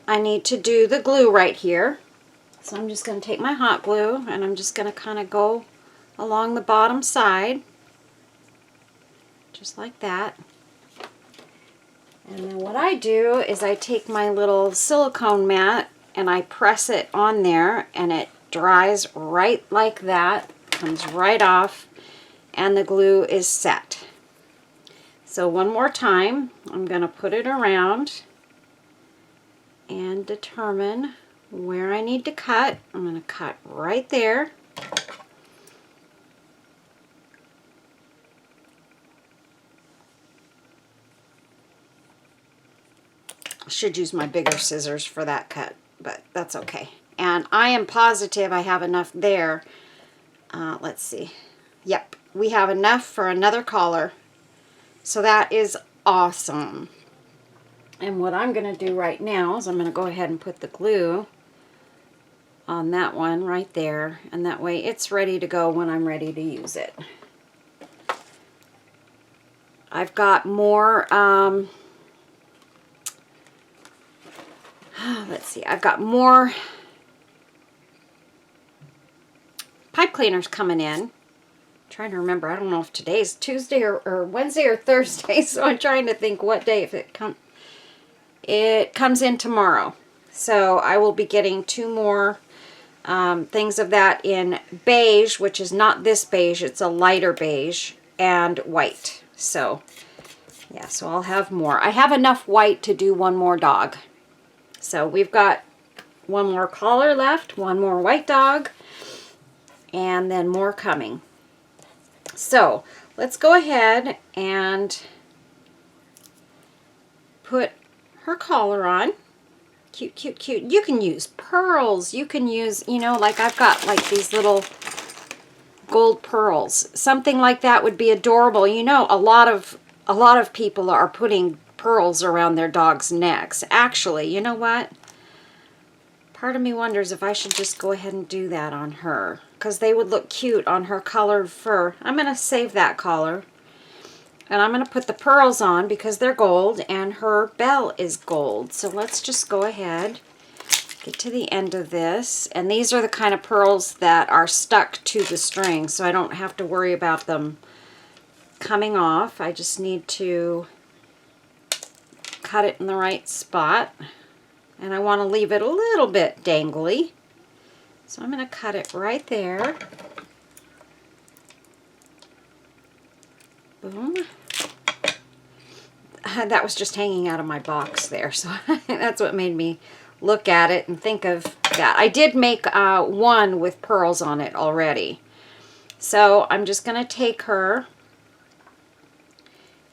A: the glue right here. So I'm just going to take my hot glue and I'm just going to kind of go along the bottom side, just like that. And then what I do is I take my little silicone mat and I press it on there, and it dries right like that, comes right off, and the glue is set. So one more time, I'm going to put it around and determine where I need to cut. I'm going to cut right there. I should use my bigger scissors for that cut, but that's okay. And I am positive I have enough there. Let's see. Yep, we have enough for another collar. So that is awesome. And what I'm going to do right now is I'm going to go ahead and put the glue on that one right there, and that way it's ready to go when I'm ready to use it. I've got more, let's see, I've got more pipe cleaners coming in. I'm trying to remember, I don't know if today's Tuesday or Wednesday or Thursday, so I'm trying to think what day. If it comes in tomorrow. So I will be getting two more things of that in beige, which is not this beige, it's a lighter beige, and white. So yeah, so I'll have more. I have enough white to do one more dog. So we've got one more collar left, one more white dog, and then more coming. So let's go ahead and put her collar on. Cute, cute, cute. You can use pearls. You can use, you know, like I've got like these little gold pearls. Something like that would be adorable. You know, a lot of people are putting pearls around their dogs' necks. Actually, you know what? Part of me wonders if I should just go ahead and do that on her, because they would look cute on her colored fur. I'm going to save that collar. And I'm going to put the pearls on because they're gold and her bell is gold. So let's just go ahead, get to the end of this. And these are the kind of pearls that are stuck to the string, so I don't have to worry about them coming off. I just need to cut it in the right spot. And I want to leave it a little bit dangly. So I'm going to cut it right there. Boom. That was just hanging out of my box there, so that's what made me look at it and think of that. I did make one with pearls on it already. So I'm just going to take her,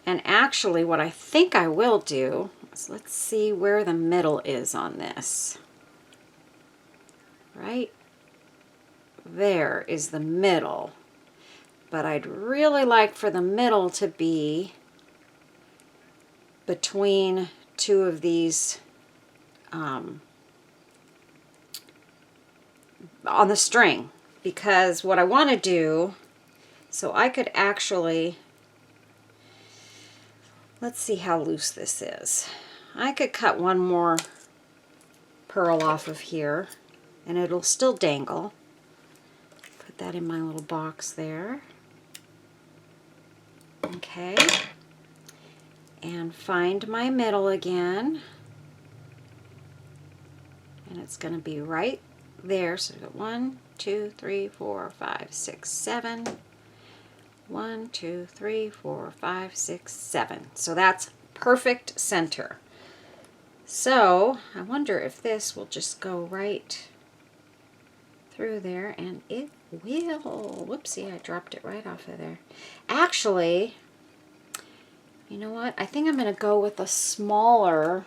A: and actually what I think I will do is, let's see where the middle is on this. Right there is the middle. But I'd really like for the middle to be between two of these on the string, because what I want to do, so I could actually, let's see how loose this is. I could cut one more pearl off of here and it'll still dangle. Put that in my little box there. Okay, and find my middle again, and it's going to be right there. So we've got 1, 2, 3, 4, 5, 6, 7. 1, 2, 3, 4, 5, 6, 7. So that's perfect center. So I wonder if this will just go right
B: through there, and it will. Whoopsie, I dropped it right off of there. Actually, you know what? I think I'm going to go with a smaller,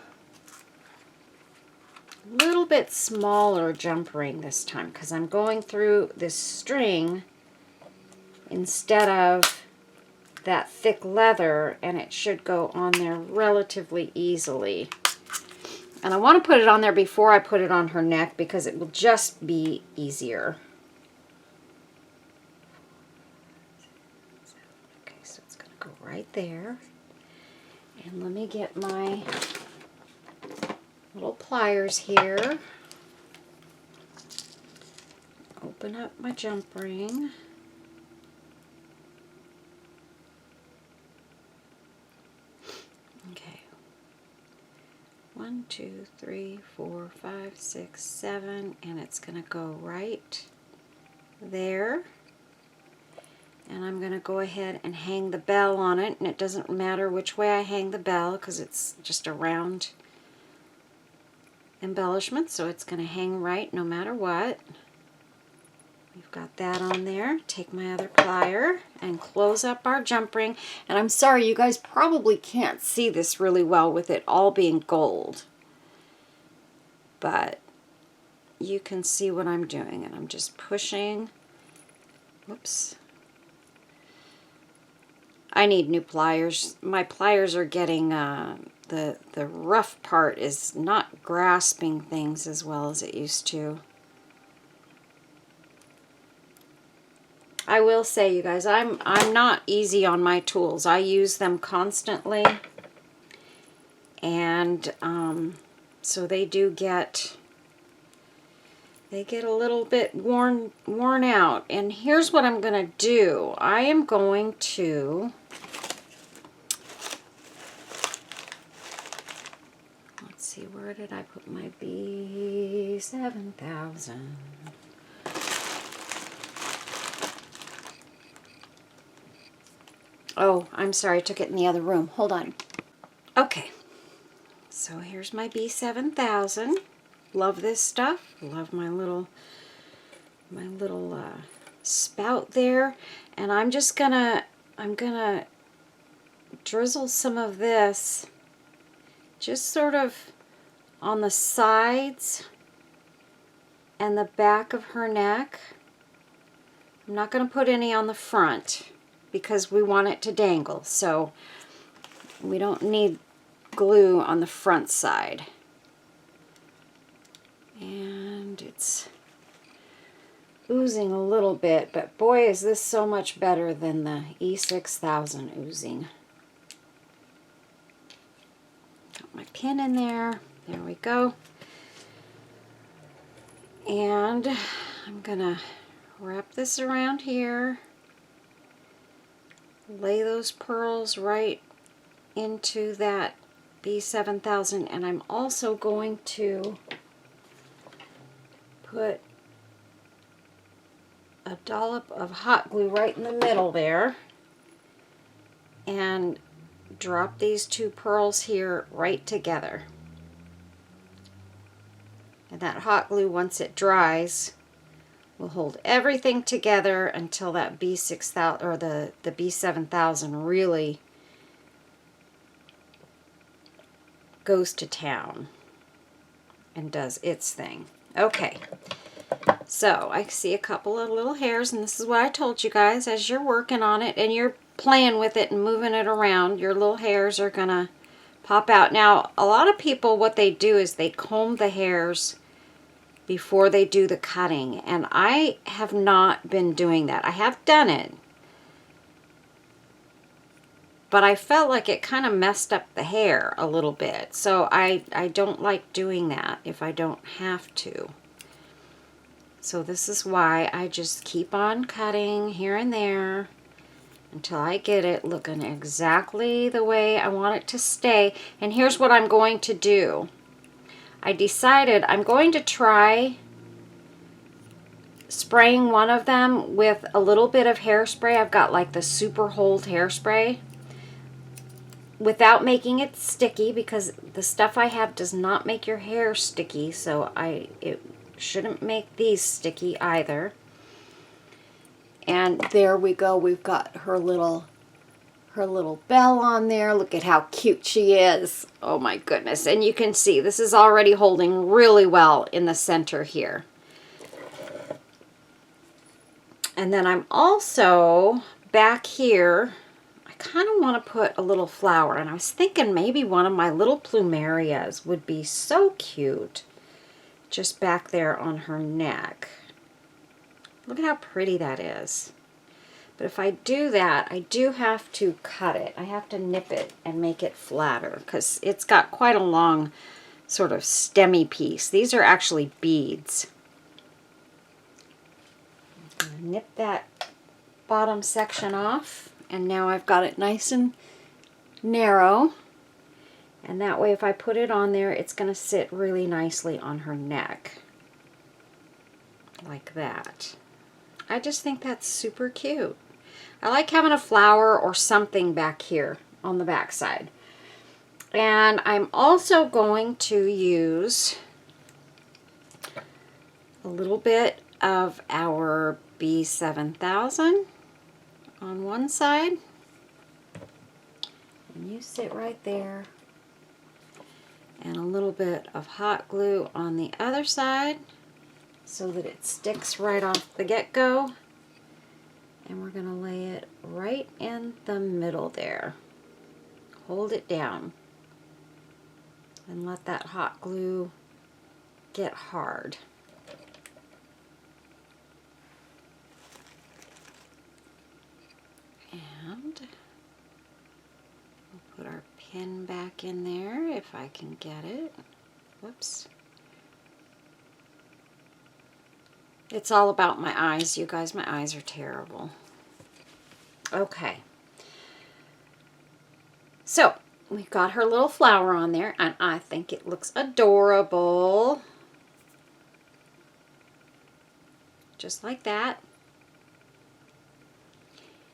B: little bit smaller jump ring this time, because I'm going through this string instead of that thick leather, and it should go on there relatively easily. And I want to put it on there before I put it on her neck because it will just be easier. Okay, so it's going to go right there. And let me get my little pliers here. Open up my jump ring. Okay. 1, 2, 3, 4, 5, 6, 7, and it's going to go right there. And I'm going to go ahead and hang the bell on it, and it doesn't matter which way I hang the bell because it's just a round embellishment, so it's going to hang right no matter what. We've got that on there. Take my other plier and close up our jump ring. And I'm sorry, you guys probably can't see this really well with it all being gold. But you can see what I'm doing. And I'm just pushing. Whoops. I need new pliers. My pliers are getting, the rough part is not grasping things as well as it used to. I will say, you guys, I'm not easy on my tools. I use them constantly, and so they do get a little bit worn out. And here's what I'm going to do. I am going to let's see, where did I put my B7000? Oh, I'm sorry, I took it in the other room. Hold on. Okay, so here's my B7000. Love this stuff. Love my little spout there. And I'm gonna drizzle some of this just sort of on the sides and the back of her neck. I'm not gonna put any on the front, because we want it to dangle, so we don't need glue on the front side. And it's oozing a little bit, but boy, is this so much better than the E6000 oozing. Got my pin in there. There we go. And I'm gonna wrap this around here. Lay those pearls right into that B7000, and I'm also going to put a dollop of hot glue right in the middle there and drop these two pearls here right together. And that hot glue, once it dries, will hold everything together until that B6000 or the B7000 really goes to town and does its thing. Okay, so I see a couple of little hairs, and this is what I told you guys. As you're working on it and you're playing with it and moving it around, your little hairs are gonna pop out. Now, a lot of people, what they do is they comb the hairs before they do the cutting, and I have not been doing that. I have done it, but I felt like it kind of messed up the hair a little bit, so I don't like doing that if I don't have to. So this is why I just keep on cutting here and there until I get it looking exactly the way I want it to stay. And here's what I'm going to do. I decided I'm going to try spraying one of them with a little bit of hairspray. I've got like the Super Hold hairspray, without making it sticky, because the stuff I have does not make your hair sticky, so it
A: shouldn't make these sticky either. And there we go. We've got her little bell on there. Look at how cute she is. Oh my goodness. And you can see this is already holding really well in the center here. And then I'm also back here, I kind of want to put a little flower, and I was thinking maybe one of my little plumerias would be so cute just back there on her neck. Look at how pretty that is. But if I do that, I do have to cut it. I have to nip it and make it flatter because it's got quite a long sort of stemmy piece. These are actually beads. I'm going to nip that bottom section off, and now I've got it nice and narrow. And that way if I put it on there, it's going to sit really nicely on her neck. Like that. I just think that's super cute. I like having a flower or something back here on the back side. And I'm also going to use a little bit of our B7000 on one side. And you sit right there. And a little bit of hot glue on the other side so that it sticks right off the get-go. And we're going to lay it right in the middle there. Hold it down and let that hot glue get hard. And we'll put our pin back in there if I can get it. Whoops. It's all about my eyes, you guys. My eyes are terrible. Okay. So, we've got her little flower on there, and I think it looks adorable. Just like that.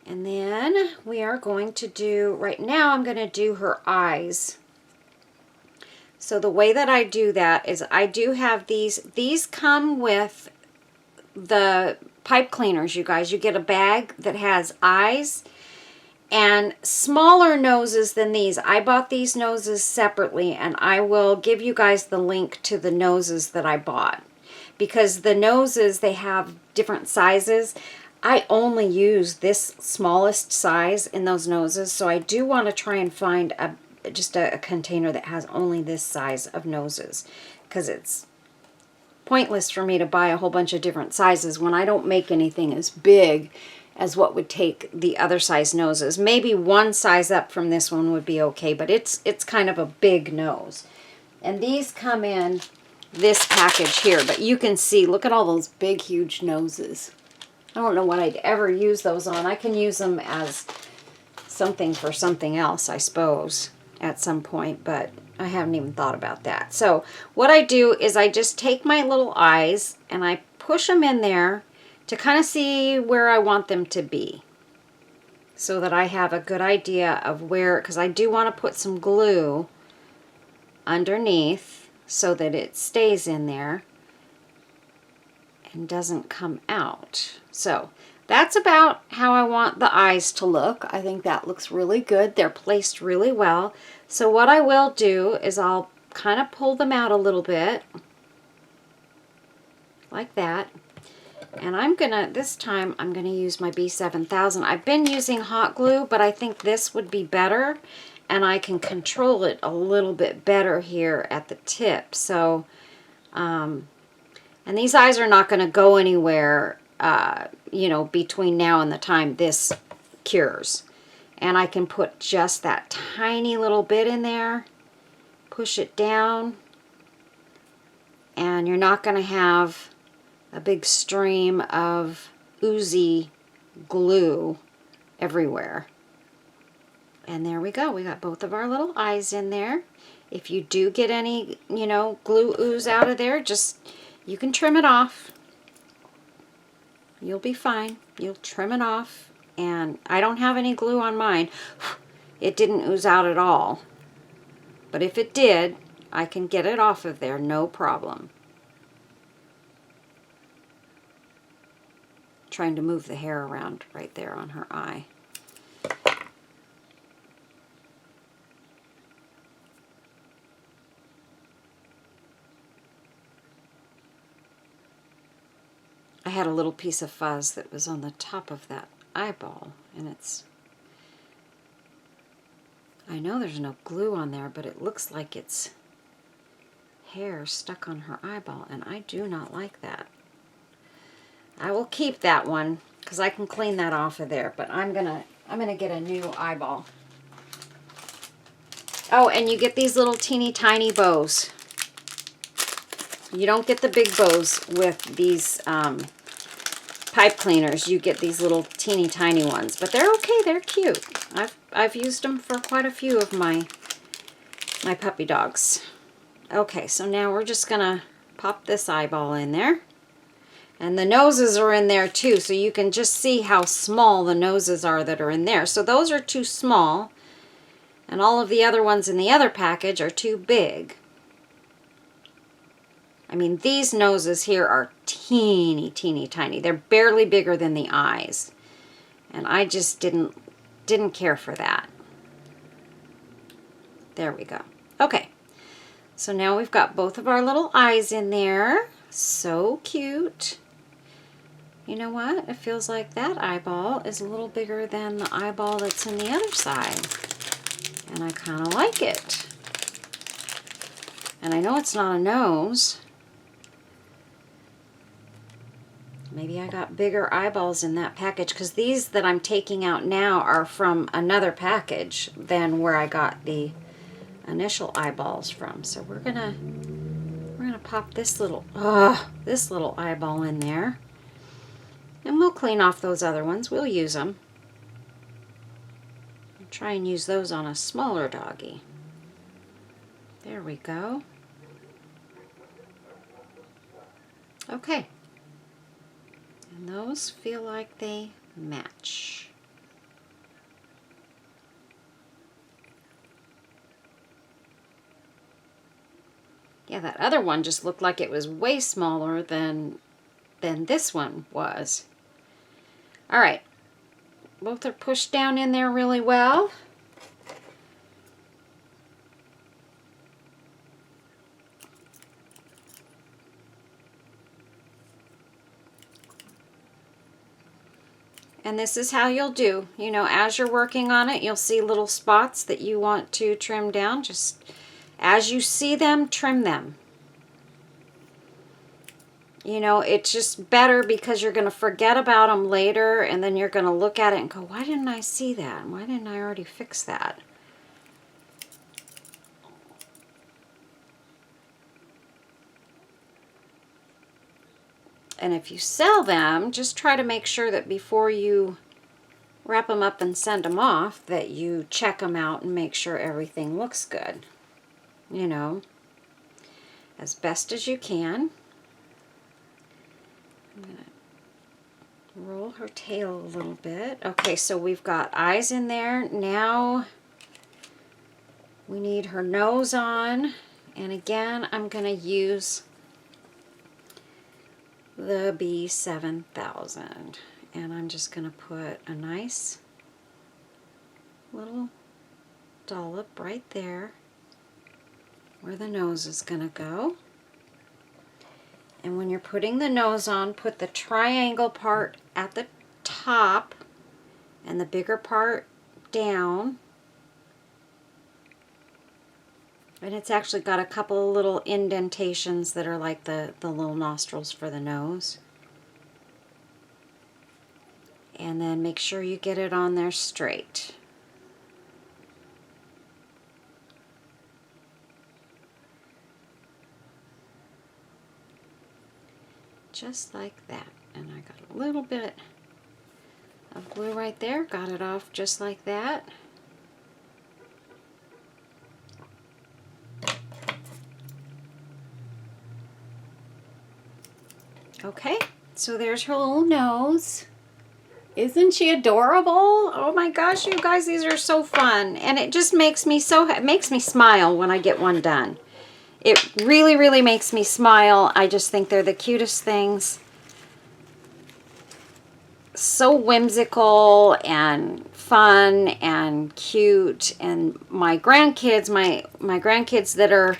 A: And then we are going to do, right now I'm going to do her eyes. So the way that I do that is I do have these come with the pipe cleaners, you guys. You get a bag that has eyes and smaller noses than these. I bought these noses separately, and I will give you guys the link to the noses that I bought, because the noses, they have different sizes. I only use this smallest size in those noses, so I do want to try and find just a container that has only this size of noses, because it's pointless for me to buy a whole bunch of different sizes when I don't make anything as big as what would take the other size noses. Maybe one size up from this one would be okay, but it's kind of a big nose. And these come in this package here, but you can see, look at all those big, huge noses. I don't know what I'd ever use those on. I can use them as something for something else, I suppose, at some point, but I haven't even thought about that. So what I do is I just take my little eyes and I push them in there to kind of see where I want them to be, so that I have a good idea of where, because I do want to put some glue underneath so that it stays in there and doesn't come out. So that's about how I want the eyes to look. I think that looks really good. They're placed really well. So what I will do is I'll kind of pull them out a little bit like that. And I'm gonna, this time I'm gonna use my B7000. I've been using hot glue, but I think this would be better, and I can control it a little bit better here at the tip. So, and these eyes are not gonna go anywhere, you know, between now and the time this cures. And I can put just that tiny little bit in there, push it down, and you're not gonna have a big stream of oozy glue everywhere. And there we go. We got both of our little eyes in there. If you do get any, you know, glue ooze out of there, just, you can trim it off. You'll be fine. You'll trim it off. And I don't have any glue on mine. It didn't ooze out at all. But if it did, I can get it off of there, no problem. trying to move the hair around right there on her eye. I had a little piece of fuzz that was on the top of that eyeball, and I know there's no glue on there, but it looks like it's hair stuck on her eyeball, and I do not like that. I will keep that one because I can clean that off of there, but I'm gonna get a new eyeball. Oh, and you get these little teeny tiny bows. You don't get the big bows with these pipe cleaners. You get these little teeny tiny ones, but they're okay. They're cute. I've used them for quite a few of my puppy dogs. Okay, so now we're just gonna pop this eyeball in there, and the noses are in there too, so you can just see how small the noses are that are in there. So those are too small, and all of the other ones in the other package are too big. I mean, these noses here are teeny, teeny, tiny. They're barely bigger than the eyes. And I just didn't care for that. There we go. Okay. So now we've got both of our little eyes in there. So cute. You know what? It feels like that eyeball is a little bigger than the eyeball that's in the other side. And I kind of like it. And I know it's not a nose. Maybe I got bigger eyeballs in that package, because these that I'm taking out now are from another package than where I got the initial eyeballs from. So we're gonna pop this little eyeball in there, and we'll clean off those other ones. We'll use them. I'll try and use those on a smaller doggy. There we go. Okay. And those feel like they match. Yeah, that other one just looked like it was way smaller than this one was. All right. Both are pushed down in there really well. And this is how you'll do. You know, as you're working on it, you'll see little spots that you want to trim down. Just as you see them, trim them. You know, it's just better because you're going to forget about them later, and then you're going to look at it and go, why didn't I see that? Why didn't I already fix that? And if you sell them, just try to make sure that before you wrap them up and send them off, that you check them out and make sure everything looks good. You know, as best as you can. I'm going to roll her tail a little bit. Okay, so we've got eyes in there. Now we need her nose on. And again, I'm going to use the B7000, and I'm just going to put a nice little dollop right there where the nose is going to go. And when you're putting the nose on, put the triangle part at the top and the bigger part down. And it's actually got a couple of little indentations that are like the little nostrils for the nose. And then make sure you get it on there straight. Just like that. And I got a little bit of glue right there. Got it off just like that. Okay, so there's her little nose. Isn't she adorable? Oh my gosh, you guys, these are so fun. And it just makes me smile when I get one done. It really, really makes me smile. I just think they're the cutest things. so whimsical and fun and cute. And my grandkids, my grandkids that are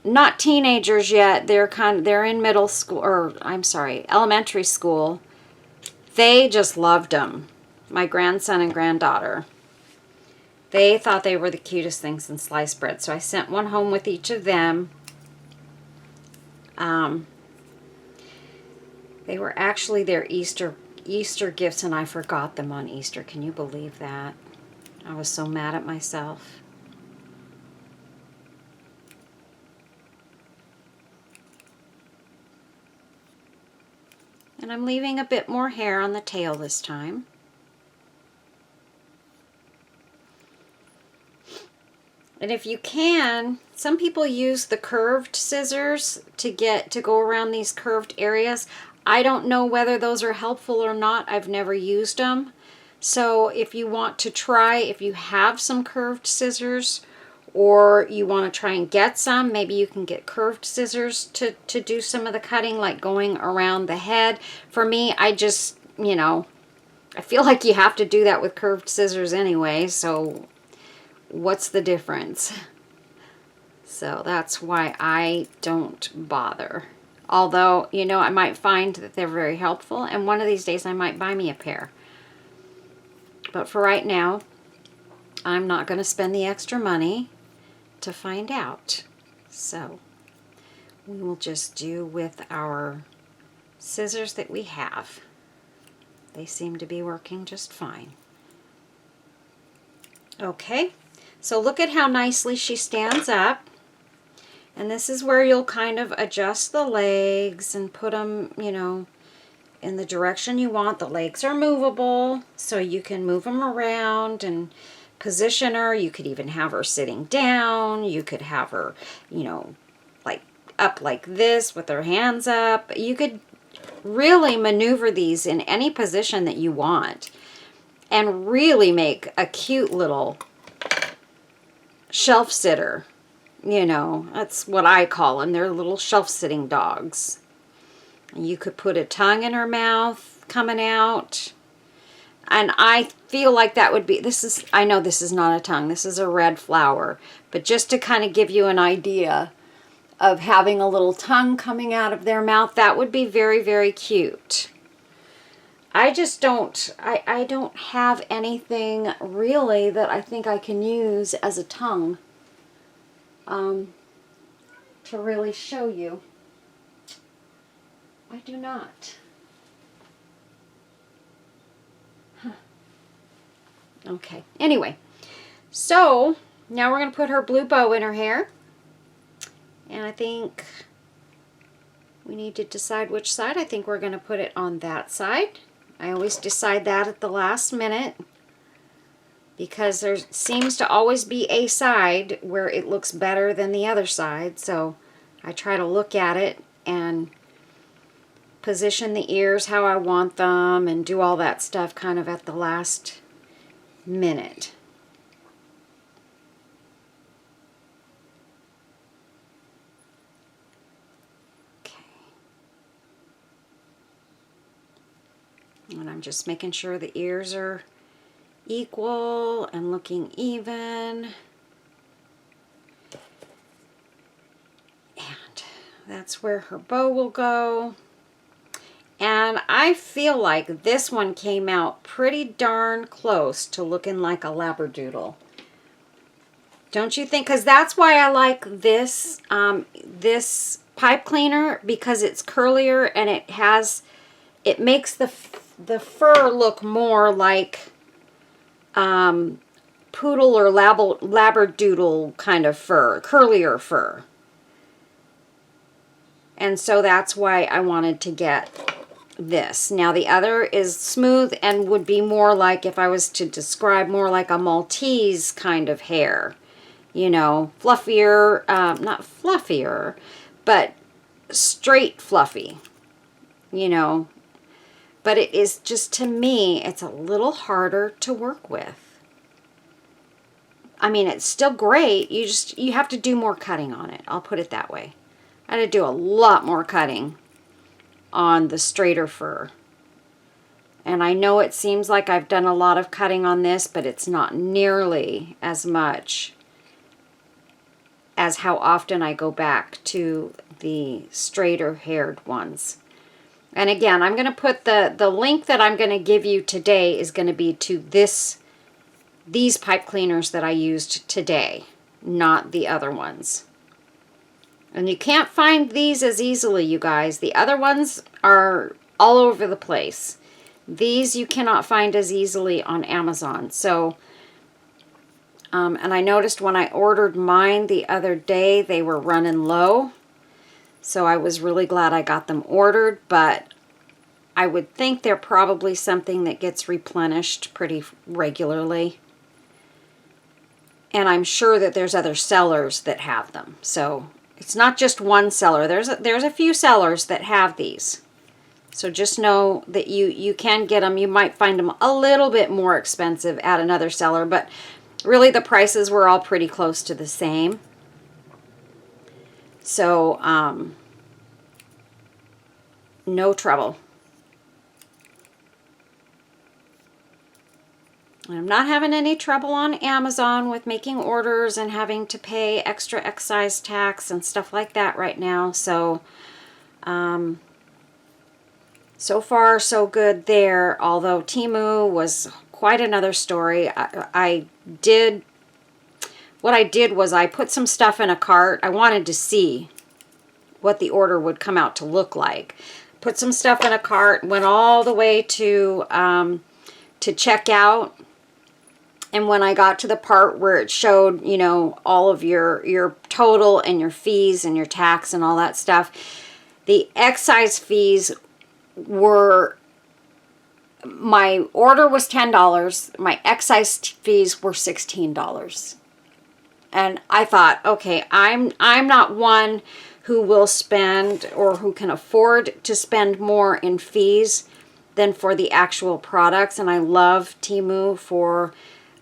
A: not teenagers yet, they're in middle school, or I'm sorry, elementary school. They just loved them. My grandson and granddaughter. They thought they were the cutest things in sliced bread. So I sent one home with each of them. They were actually their Easter gifts, and I forgot them on Easter. Can you believe that? I was so mad at myself. And I'm leaving a bit more hair on the tail this time. And if you can, some people use the curved scissors to go around these curved areas. I don't know whether those are helpful or not. I've never used them. So if you want to try, if you have some curved scissors, or you want to try and get some, maybe you can get curved scissors to do some of the cutting, like going around the head. For me, I just, you know, I feel like you have to do that with curved scissors anyway, so what's the difference? So that's why I don't bother. Although, you know, I might find that they're very helpful, and one of these days I might buy me a pair. But for right now, I'm not going to spend the extra money to find out. So we will just do with our scissors that we have. They seem to be working just fine. Okay, so look at how nicely she stands up. And this is where you'll kind of adjust the legs and put them, you know, in the direction you want. The legs are movable, so you can move them around and position her. You could even have her sitting down. You could have her, you know, like up like this with her hands up. You could really maneuver these in any position that you want and really make a cute little shelf sitter. You know, that's what I call them. They're little shelf-sitting dogs. You could put a tongue in her mouth coming out. And I feel like that would be, I know this is not a tongue. This is a red flower. But just to kind of give you an idea of having a little tongue coming out of their mouth, that would be very, very cute. I just don't, I don't have anything really that I think I can use as a tongue. To really show you. I do not. Huh. Okay, anyway, so now we're going to put her blue bow in her hair. And I think we need to decide which side. I think we're going to put it on that side. I always decide that at the last minute, because there seems to always be a side where it looks better than the other side. So I try to look at it and position the ears how I want them and do all that stuff kind of at the last minute. Okay. And I'm just making sure the ears are equal and looking even. And that's where her bow will go. And I feel like this one came out pretty darn close to looking like a labradoodle. Don't you think? Because that's why I like this this pipe cleaner, because it's curlier and it makes the fur look more like poodle or labradoodle kind of fur, curlier fur. And so that's why I wanted to get this. Now the other is smooth and would be more like, if I was to describe, more like a Maltese kind of hair. You know, fluffier, not fluffier, but straight fluffy. You know, but it is just, to me, it's a little harder to work with. I mean, it's still great. You have to do more cutting on it. I'll put it that way. I had to do a lot more cutting on the straighter fur. And I know it seems like I've done a lot of cutting on this, but it's not nearly as much as how often I go back to the straighter haired ones. And again, I'm going to put the link that I'm going to give you today is going to be to these pipe cleaners that I used today, not the other ones. And you can't find these as easily, you guys. The other ones are all over the place. These you cannot find as easily on Amazon. So, and I noticed when I ordered mine the other day, they were running low. So I was really glad I got them ordered, but I would think they're probably something that gets replenished pretty regularly. And I'm sure that there's other sellers that have them. So it's not just one seller. There's a few sellers that have these. So just know that you can get them. You might find them a little bit more expensive at another seller, but really the prices were all pretty close to the same. So, no trouble. I'm not having any trouble on Amazon with making orders and having to pay extra excise tax and stuff like that right now. So, so far so good there. Although Temu was quite another story. What I did was I put some stuff in a cart. I wanted to see what the order would come out to look like. Put some stuff in a cart, went all the way to check out. And when I got to the part where it showed, you know, all of your total and your fees and your tax and all that stuff, the excise fees were, my order was $10. My excise fees were $16. And I thought, okay, I'm not one who will spend or who can afford to spend more in fees than for the actual products. And I love Temu for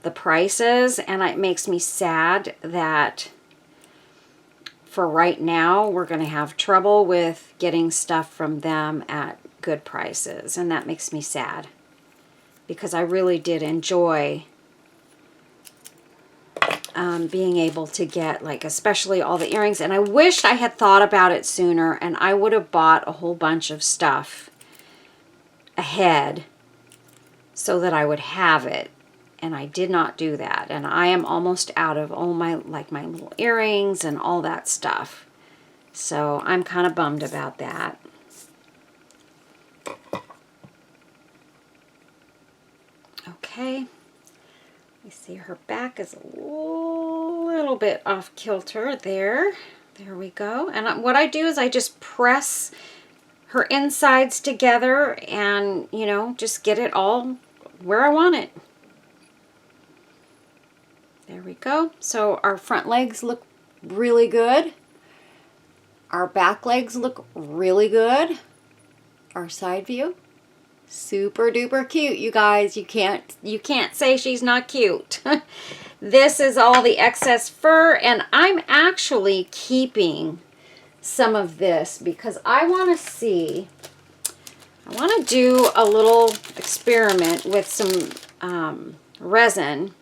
A: the prices, and it makes me sad that for right now we're going to have trouble with getting stuff from them at good prices, and that makes me sad because I really did enjoy being able to get, like, especially all the earrings. And I wished I had thought about it sooner, and I would have bought a whole bunch of stuff ahead so that I would have it. And I did not do that. And I am almost out of all my, like, my little earrings and all that stuff. So I'm kind of bummed about that. Okay. You see her back is a little bit off kilter there. There we go. And what I do is I just press her insides together and, you know, just get it all where I want it. There we go. So our front legs look really good. Our back legs look really good. Our side view, super duper cute, you guys. You can't say she's not cute. This is all the excess fur, and I'm actually keeping some of this because I want to do a little experiment with some resin.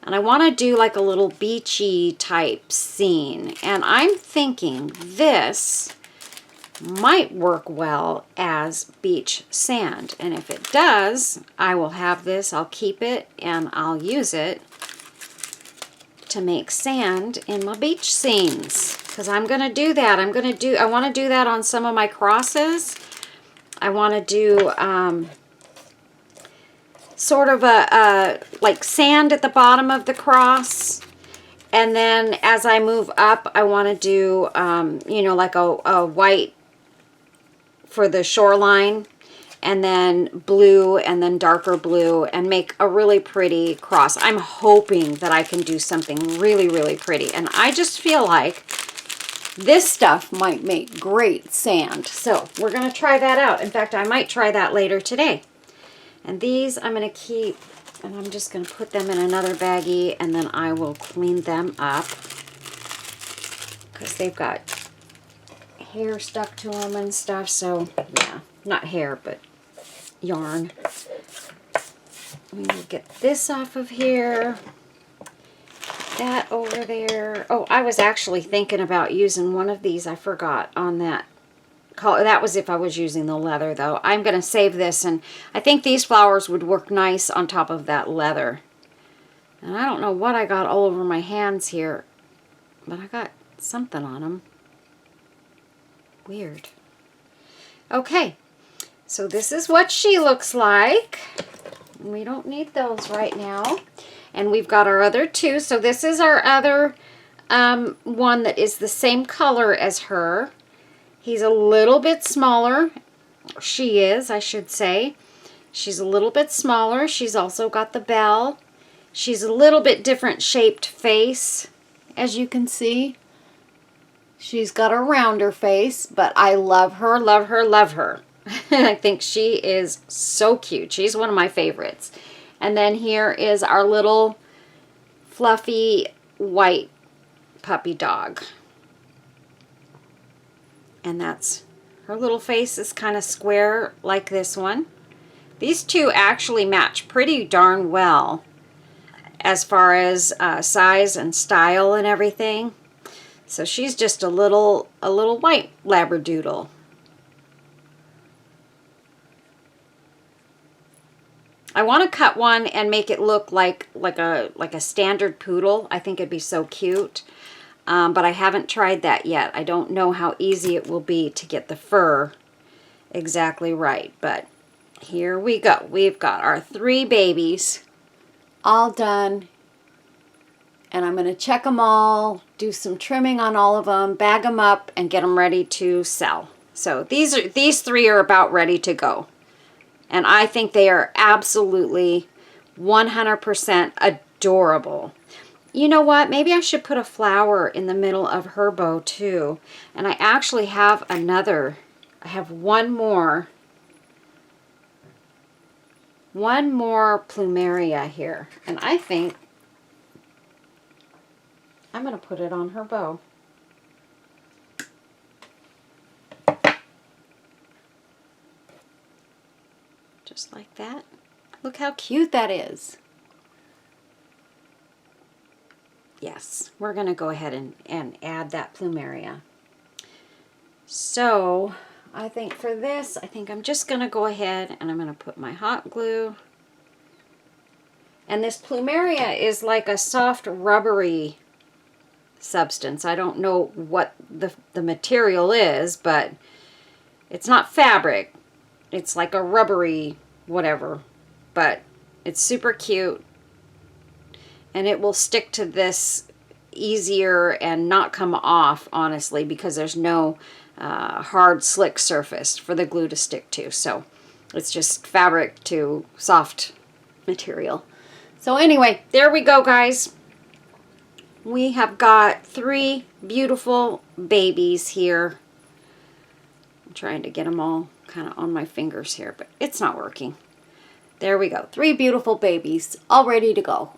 A: And I want to do like a little beachy type scene. And I'm thinking this might work well as beach sand. And if it does, I will have this, I'll keep it, and I'll use it to make sand in my beach scenes. Because I'm going to do that. I want to do that on some of my crosses. I want to do sort of a like sand at the bottom of the cross, and then as I move up I want to do you know, like a white for the shoreline, and then blue, and then darker blue, and make a really pretty cross. I'm hoping that I can do something really, really pretty, and I just feel like this stuff might make great sand. So we're going to try that out. In fact, I might try that later today. And these I'm going to keep, and I'm just going to put them in another baggie, and then I will clean them up because they've got hair stuck to them and stuff. So, yeah, not hair, but
B: yarn. We will get this off of here. That over there. Oh, I was actually thinking about using one of these. I forgot on that. That was if I was using the leather, though. I'm going to save this, and I think these flowers would work nice on top of that leather. And I don't know what I got all over my hands here, but I got something on them. Weird. Okay, so this is what she looks like. We don't need those right now. And we've got our other two. So this is our other one that is the same color as her. He's a little bit smaller. She is, I should say. She's a little bit smaller. She's also got the bell. She's a little bit different shaped face, as you can see. She's got a rounder face, but I love her, love her, love her. I think she is so cute. She's one of my favorites. And then here is our little fluffy white puppy dog. And that's, her little face is kind of square like this one. These two actually match pretty darn well as far as size and style and everything. So she's just a little white labradoodle. I want to cut one and make it look like a standard poodle. I think it'd be so cute. But I haven't tried that yet. I don't know how easy it will be to get the fur exactly right. But here we go. We've got our 3 babies all done. And I'm going to check them all, do some trimming on all of them, bag them up, and get them ready to sell. So these 3 are about ready to go. And I think they are absolutely 100% adorable. You know what? Maybe I should put a flower in the middle of her bow too. And I actually have another. I have one more plumeria here. And I think I'm going to put it on her bow. Just like that. Look how cute that is. Yes, we're going to go ahead and add that plumeria. So, I think for this, I think I'm just going to go ahead and I'm going to put my hot glue. And this plumeria is like a soft rubbery substance. I don't know what the material is, but it's not fabric. It's like a rubbery whatever, but it's super cute. And it will stick to this easier and not come off, honestly, because there's no hard, slick surface for the glue to stick to. So it's just fabric to soft material. So anyway, there we go, guys. We have got 3 beautiful babies here. I'm trying to get them all kind of on my fingers here, but it's not working. There we go. 3 beautiful babies all ready to go.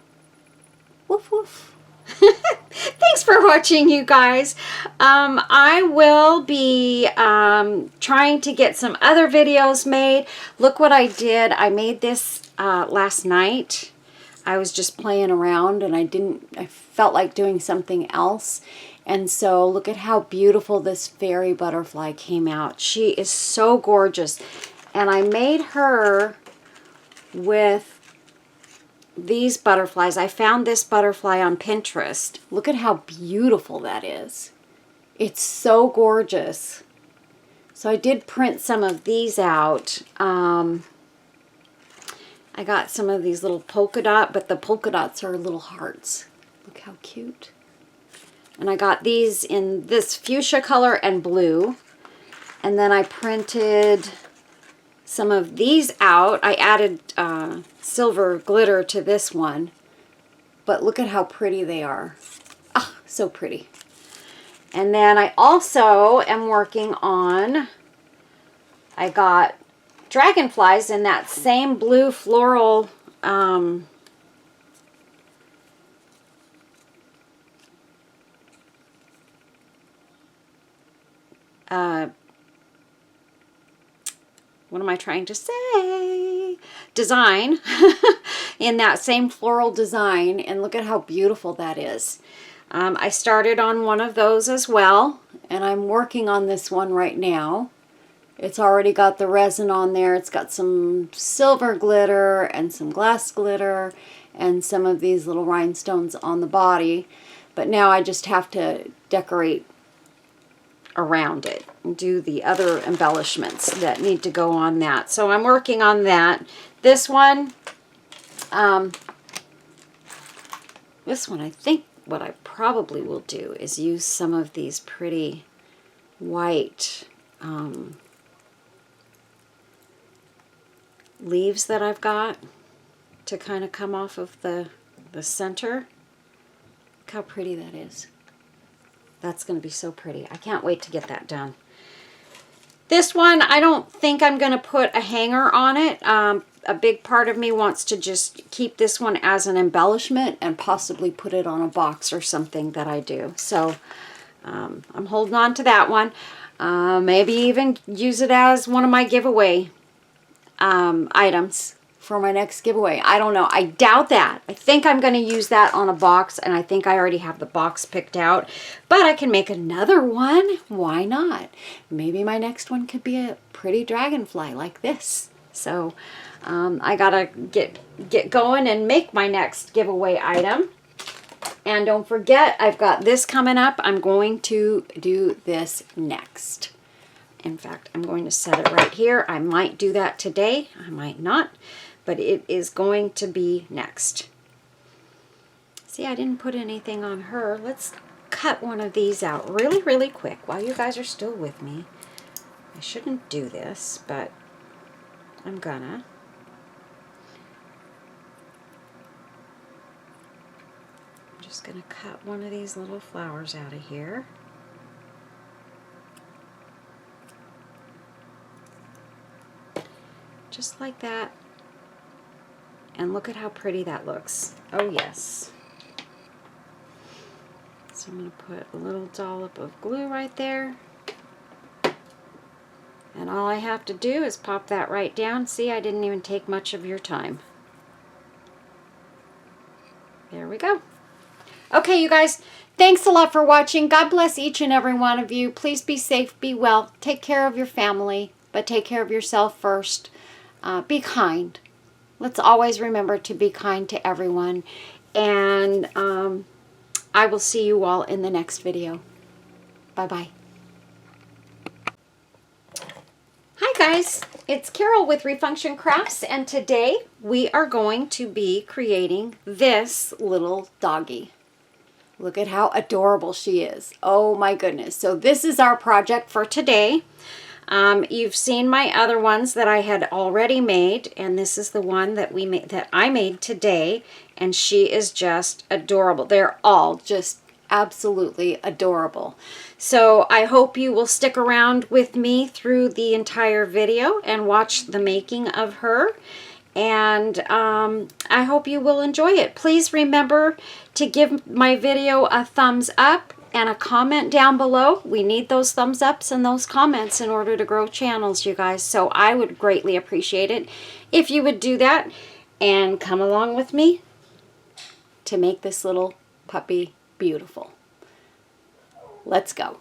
B: Woof woof. Thanks for watching, you guys. I will be trying to get some other videos made. Look what I did. I made this last night. I was just playing around and I felt like doing something else. And so look at how beautiful this fairy butterfly came out. She is so gorgeous. And I made her with these butterflies. I found this butterfly on Pinterest. Look at how beautiful that is. It's so gorgeous. So I did print some of these out. I got some of these little polka dot, but the polka dots are little hearts. Look how cute. And I got these in this fuchsia color and blue. And then I printed some of these out. I added silver glitter to this one. But look at how pretty they are. Ah, so pretty. And then I also am working on, I got dragonflies in that same blue floral
A: what am I trying to say? Design in that same floral design, and look at how beautiful that is. I started on one of those as well, and I'm working on this one right now. It's already got the resin on there. It's got some silver glitter and some glass glitter and some of these little rhinestones on the body. But now I just have to decorate around it and do the other embellishments that need to go on that. So I'm working on that. This one, I think what I probably will do is use some of these pretty white leaves that I've got to kind of come off of the center. Look how pretty that is. That's going to be so pretty. I can't wait to get that done. This one, I don't think I'm going to put a hanger on it. A big part of me wants to just keep this one as an embellishment and possibly put it on a box or something that I do. So I'm holding on to that one. Maybe even use it as one of my giveaway items for my next giveaway. I don't know. I doubt that. I think I'm going to use that on a box, and I think I already have the box picked out. But I can make another one. Why not? Maybe my next one could be a pretty dragonfly like this. So I gotta get going and make my next giveaway item. And don't forget, I've got this coming up. I'm going to do this next. In fact, I'm going to set it right here. I might do that today. I might not. But it is going to be next. See, I didn't put anything on her. Let's cut one of these out really, really quick while you guys are still with me. I shouldn't do this, but I'm gonna. I'm just gonna cut one of these little flowers out of here. Just like that. And look at how pretty that looks. Oh yes. So I'm going to put a little dollop of glue right there. And all I have to do is pop that right down. See, I didn't even take much of your time. There we go. Okay, you guys, thanks a lot for watching. God bless each and every one of you. Please be safe, be well, take care of your family, but take care of yourself first. Be kind. Let's always remember to be kind to everyone. And I will see you all in the next video. Bye-bye. Hi guys, it's Carol with Refunction Crafts, and today we are going to be creating this little doggy. Look at how adorable she is. Oh my goodness. So this is our project for today. You've seen my other ones that I had already made, and this is the one that I made today, and she is just adorable. They're all just absolutely adorable. So I hope you will stick around with me through the entire video and watch the making of her. And I hope you will enjoy it. Please remember to give my video a thumbs up and a comment down below. We need those thumbs ups and those comments in order to grow channels, you guys. So I would greatly appreciate it if you would do that and come along with me to make this little puppy beautiful. Let's go.